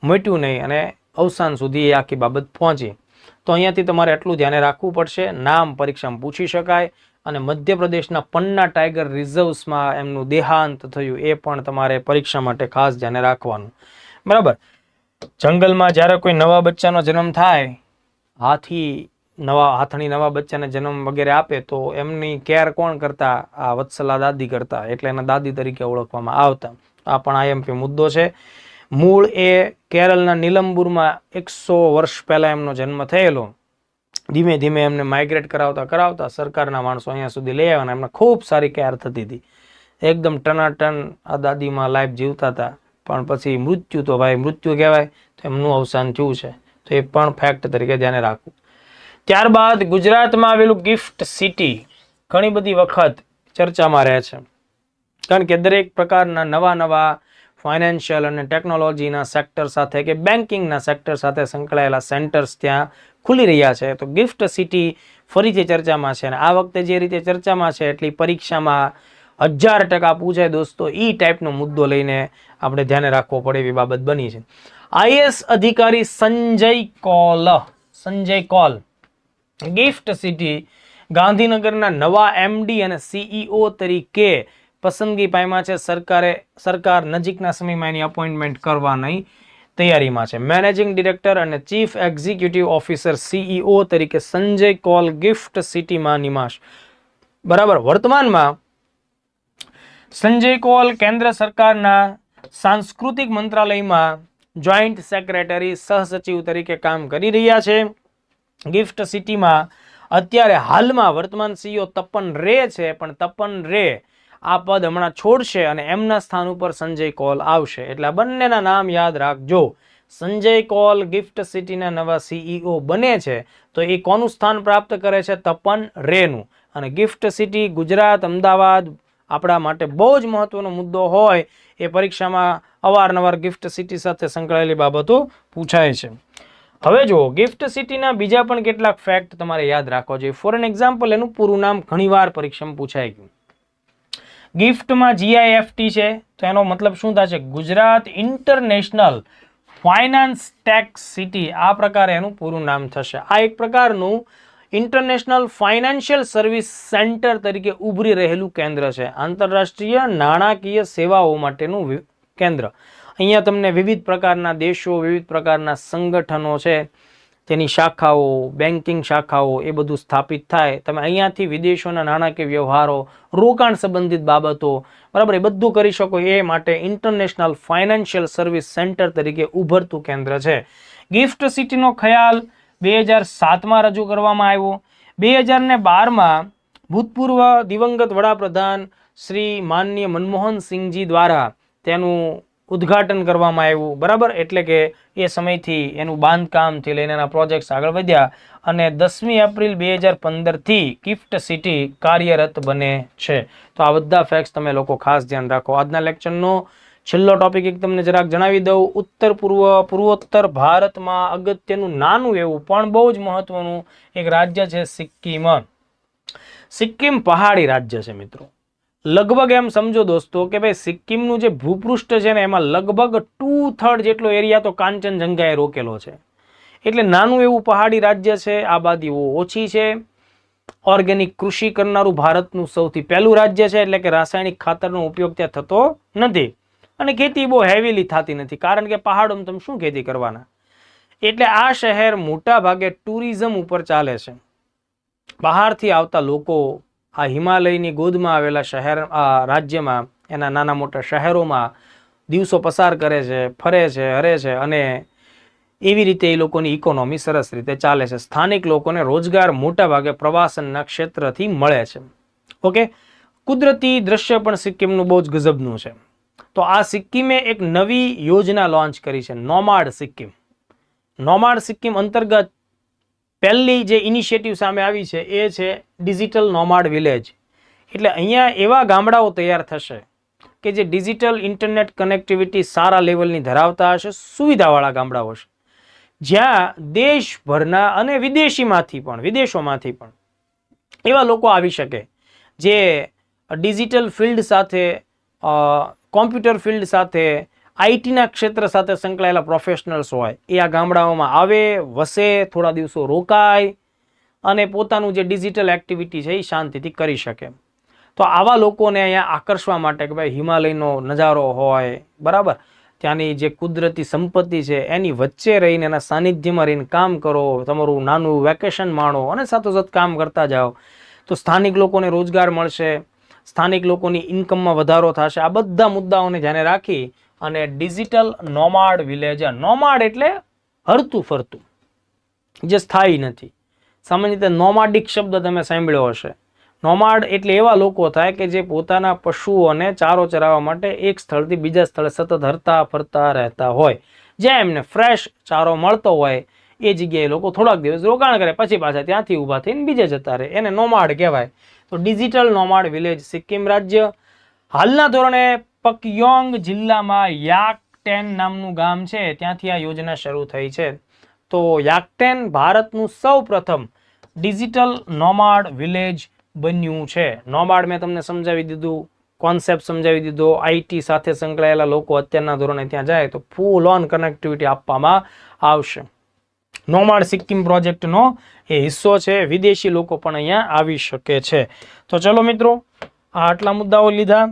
મટ્યું નહીં અને અવસાન સુધી એ આખી બાબત પહોંચી. તો અહીંયાથી તમારે એટલું ધ્યાને રાખવું પડશે, નામ પરીક્ષામાં પૂછી શકાય, અને મધ્યપ્રદેશના પન્ના ટાઈગર રિઝર્વ્સમાં એમનું દેહાંત થયું એ પણ તમારે પરીક્ષા માટે ખાસ ધ્યાને રાખવાનું. બરાબર. જંગલમાં જ્યારે કોઈ નવા બચ્ચાનો જન્મ થાય, હાથણી નવા બચ્ચાને જન્મ વગેરે આપે તો એમની કેર કોણ કરતા? આ વત્સલા દાદી કરતા, એટલે એના દાદી તરીકે ઓળખવામાં આવતા. આ પણ આઈએમપી મુદ્દો છે. મૂળ એ કેરળના નિલંબુરમાં 100 વર્ષ પહેલા એમનો જન્મ થયેલો. ધીમે ધીમે એમને માઇગ્રેટ કરાવતા સરકારના માણસો અહીંયા સુધી લઈ આવ્યા, એમને ખૂબ સારી કેર થતી હતી. એકદમ ટનાટન આ દાદીમાં લાઈફ જીવતા હતા, પણ પછી મૃત્યુ તો ભાઈ મૃત્યુ કહેવાય, તો એમનું અવસાન થયું છે. તો એ પણ ફેક્ટ તરીકે ધ્યાને રાખવું. ત્યારબાદ ગુજરાતમાં આવેલું ગિફ્ટ સિટી ઘણી બધી વખત ચર્ચામાં રહે છે, કારણ કે દરેક પ્રકારના નવા ફાઇનાન્શિયલ અને ટેકનોલોજીના સેક્ટર સાથે કે બેન્કિંગના સેક્ટર સાથે સંકળાયેલા સેન્ટર્સ ત્યાં ખુલી રહ્યા છે. તો ગિફ્ટ સિટી ફરીથી ચર્ચામાં છે, અને આ વખતે જે રીતે ચર્ચામાં છે એટલી પરીક્ષામાં 1000% પૂછાય દોસ્તો. એ ટાઈપનો મુદ્દો લઈને આપણે ધ્યાને રાખવો પડે એવી બાબત બની છે. આઈએએસ અધિકારી સંજય કોલ ગિફ્ટ સિટી ગાંધીનગરના નવા એમડી અને સીઈઓ તરીકે પસંદગી પામ્યા છે. સરકાર નજીકના સમયમાં એની અપોઇન્ટમેન્ટ કરવાની તૈયારીમાં છે. મેનેજિંગ ડિરેક્ટર અને ચીફ એક્ઝિક્યુટિવ ઓફિસર સીઈઓ તરીકે સંજય કોલ ગિફ્ટ સિટીમાં નિમાશ. બરાબર. વર્તમાનમાં સંજય કોલ કેન્દ્ર સરકારના સાંસ્કૃતિક મંત્રાલયમાં જોઈન્ટ સેક્રેટરી સહસચિવ તરીકે કામ કરી રહ્યા છે. ગિફ્ટ સિટીમાં અત્યારે હાલમાં વર્તમાન સીઈઓ તપન રે છે, પણ તપન રે આ પદ હમણાં છોડશે અને એમના સ્થાન ઉપર સંજય કોલ આવશે. એટલે આ બંનેના નામ યાદ રાખજો. સંજય કોલ ગિફ્ટ સિટીના નવા સીઈઓ બને છે તો એ કોનું સ્થાન પ્રાપ્ત કરે છે? તપન રેનું. અને ગિફ્ટ સિટી ગુજરાત, અમદાવાદ આપણા માટે બહુ જ મહત્વનો મુદ્દો હોય. એ પરીક્ષામાં અવારનવાર ગિફ્ટ સિટી સાથે સંકળાયેલી બાબતો પૂછાય છે. હવે જો ગિફ્ટ સિટીના બીજા પણ કેટલાક ફેક્ટ તમારે યાદ રાખવા જોઈએ. ફોર એન એક્ઝામ્પલ, એનું પૂરું નામ ઘણીવાર પરીક્ષામાં પૂછાઈ ગયું. ગિફ્ટમાં જીઆઈએફટી છે તો એનો મતલબ શું થશે? Gujarat international finance tax city. આ પ્રકારે એનું પૂરું નામ થશે. આ એક પ્રકારનું ઇન્ટરનેશનલ ફાઇનાન્શિયલ સર્વિસ સેન્ટર તરીકે ઉભરી રહેલું કેન્દ્ર છે. આંતરરાષ્ટ્રીય નાણાકીય સેવાઓ માટેનું કેન્દ્ર. અહીંયા તમને વિવિધ પ્રકારના દેશો, વિવિધ પ્રકારના સંગઠનો છે તેની શાખાઓ, બેન્કિંગ શાખાઓ એ બધું સ્થાપિત થાય. તમે અહીંયાથી વિદેશોના નાણાકીય વ્યવહારો, રોકાણ સંબંધિત બાબતો, બરાબર, એ બધું કરી શકો. એ માટે ઇન્ટરનેશનલ ફાઇનાન્શિયલ સર્વિસ સેન્ટર તરીકે ઉભરતું કેન્દ્ર છે. ગિફ્ટ સિટીનો ખ્યાલ 2007માં રજૂ કરવામાં આવ્યો. 2012માં ભૂતપૂર્વ દિવંગત વડાપ્રધાન શ્રી માનનીય મનમોહન સિંહજી દ્વારા તેનું ઉદ્ઘાટન કરવામાં આવ્યું. બરાબર. એટલે કે એ સમયથી એનું બાંધકામથી લઈને એના પ્રોજેક્ટ્સ આગળ વધ્યા અને 10મી એપ્રિલ 2015થી ગિફ્ટ સિટી કાર્યરત બને છે. તો આ બધા ફેક્ટ્સ તમે લોકો ખાસ ધ્યાન રાખો. આજના લેક્ચરનો છેલ્લો ટોપિક એક તમને જરાક જણાવી દઉં. પૂર્વોત્તર ભારતમાં અગત્યનું નાનું એવું પણ બહુ જ મહત્વનું એક રાજ્ય છે સિક્કિમ. સિક્કિમ પહાડી રાજ્ય છે મિત્રો. લગભગ એમ સમજો દોસ્તો કે ભાઈ સિક્કિમનું જે ભૂપૃષ્ઠ છે ને એમાં લગભગ 2/3 જેટલો એરિયા તો કાંચનજંઘાએ રોકેલો છે. એટલે નાનું એવું પહાડી રાજ્ય છે. આબાદીઓ ઓછી છે. ઓર્ગેનિક કૃષિ કરનારું ભારતનું સૌથી પહેલું રાજ્ય છે. એટલે કે રાસાયણિક ખાતરનો ઉપયોગ ત્યાં થતો નથી અને ખેતી બહુ હેવીલી થતી નથી, કારણ કે પહાડોમાં તમે શું ખેતી કરવાના. એટલે આ શહેર મોટા ભાગે ટુરિઝમ ઉપર ચાલે છે. બહારથી આવતા લોકો આ હિમાલયની ગોદમાં આવેલા રાજ્યમાં, એના નાના મોટા શહેરોમાં દિવસો પસાર કરે છે, ફરે છે, હરે છે અને એવી રીતે એ લોકોની ઇકોનોમી સરસ રીતે ચાલે છે. સ્થાનિક લોકોને રોજગાર મોટા ભાગે પ્રવાસનના ક્ષેત્રથી મળે છે. ઓકે. કુદરતી દ્રશ્ય પણ સિક્કિમનું બહુ જ ગજબનું છે. તો આ સિક્કિમે એક નવી યોજના લોન્ચ કરી છે, નોમાડ સિક્કિમ. નોમાડ સિક્કિમ અંતર્ગત પહેલી જે ઇનિશિયેટિવ સામે આવી છે એ છે ડિજિટલ નોમાડ વિલેજ. એટલે અહીંયા એવા ગામડાઓ તૈયાર થશે કે જે ડિજિટલ ઇન્ટરનેટ કનેક્ટિવિટી સારા લેવલની ધરાવતા હશે, સુવિધાવાળા ગામડાઓ હશે, જ્યાં દેશભરના અને વિદેશોમાંથી પણ એવા લોકો આવી શકે જે ડિજિટલ ફિલ્ડ સાથે, કોમ્પ્યુટર ફિલ્ડ સાથે, આઈટીના ક્ષેત્ર સાથે સંકળાયેલા પ્રોફેશનલ્સ હોય. એ આ ગામડાઓમાં આવે, વસે, થોડા દિવસો રોકાય અને પોતાનું જે ડિજિટલ એક્ટિવિટી છે એ શાંતિથી કરી શકે. તો આવા લોકોને અહીંયા આકર્ષવા માટે કે ભાઈ હિમાલયનો નજારો હોય, બરાબર, ત્યાંની જે કુદરતી સંપત્તિ છે એની વચ્ચે રહીને, એના સાનિધ્યમાં રહીને કામ કરો, તમારું નાનું વેકેશન માણો અને સાથોસાથ કામ કરતા જાઓ, તો સ્થાનિક લોકોને રોજગાર મળશે, સ્થાનિક લોકોની ઇન્કમમાં વધારો થશે. આ બધા મુદ્દાઓને ધ્યાને રાખી અને ડિજિટલ નોમાડ વિલેજ. નોમાડ એટલે હરતું ફરતું, જે સ્થાયી નથી. સામાન્ય રીતે નોમાડિક શબ્દ તમે સાંભળ્યો હશે. નોમાડ એટલે એવા લોકો થાય કે જે પોતાના પશુઓને ચારો ચરાવવા માટે એક સ્થળથી બીજા સ્થળે સતત હરતા ફરતા રહેતા હોય. જ્યાં એમને ફ્રેશ ચારો મળતો હોય એ જગ્યાએ લોકો થોડાક દિવસ રોકાણ કરે, પછી પાછા ત્યાંથી ઊભા થઈને બીજે જતા રહે. એને નોમાડ કહેવાય. તો ડિજિટલ નોમાડ વિલેજ સિક્કિમ રાજ્ય. હાલના ધોરણે પકયોંગ જિલ્લામાં યાકટેન નામનું ગામ છે, ત્યાંથી આ યોજના શરૂ થઈ છે. તો યાકટેન ભારતનું સૌ પ્રથમ ડિજિટલ નોમાડ વિલેજ બન્યું છે. નોમાડ મેં તમને સમજાવી દીધું. કોન્સેપ્ટ સમજાવી દીધો. આઈટી સાથે સંકળાયેલા લોકો અત્યારના ધોરણે ત્યાં જાય તો ફૂલ ઓન કનેક્ટિવિટી આપવામાં આવશે. નોમાડ સિક્કિમ પ્રોજેક્ટનો એ હિસ્સો છે. વિદેશી લોકો પણ અહીંયા આવી શકે છે. તો ચલો મિત્રો, આટલા મુદ્દાઓ લીધા.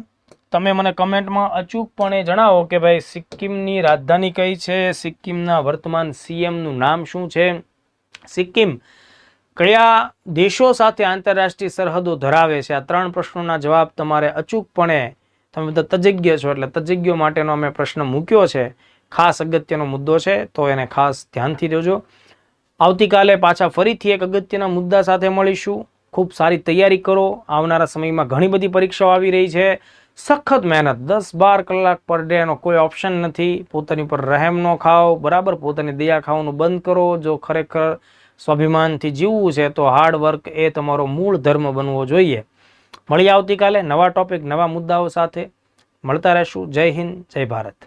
તમે મને કમેન્ટમાં અચૂકપણે જણાવો કે ભાઈ સિક્કિમની રાજધાની કઈ છે, સિક્કિમના વર્તમાન સીએમનું નામ શું છે, સિક્કિમ કયા દેશો સાથે આંતરરાષ્ટ્રીય સરહદો ધરાવે છે. આ 3 પ્રશ્નોના જવાબ તમારે અચૂકપણે, તમે બધા તજજ્ઞ છો એટલે તજજ્ઞો માટેનો અમે પ્રશ્ન મૂક્યો છે. ખાસ અગત્યનો મુદ્દો છે તો એને ખાસ ધ્યાનથી જોજો. આવતીકાલે પાછા ફરીથી એક અગત્યના મુદ્દા સાથે મળીશું. ખૂબ સારી તૈયારી કરો. આવનારા સમયમાં ઘણી બધી પરીક્ષાઓ આવી રહી છે. સખત મહેનત, 10-12 કલાક પર ડે એનો કોઈ ઓપ્શન નથી. પોતાની પર રહેમ ન ખાઓ, બરાબર, પોતાની દયા ખાવાનું બંધ કરો. જો ખરેખર સ્વાભિમાનથી જીવવું છે તો હાર્ડ વર્ક એ તમારો મૂળ ધર્મ બનવો જોઈએ. મળીએ આવતીકાલે નવા ટોપિક, નવા મુદ્દાઓ સાથે. મળતા રહેશું. જય હિન્દ, જય ભારત.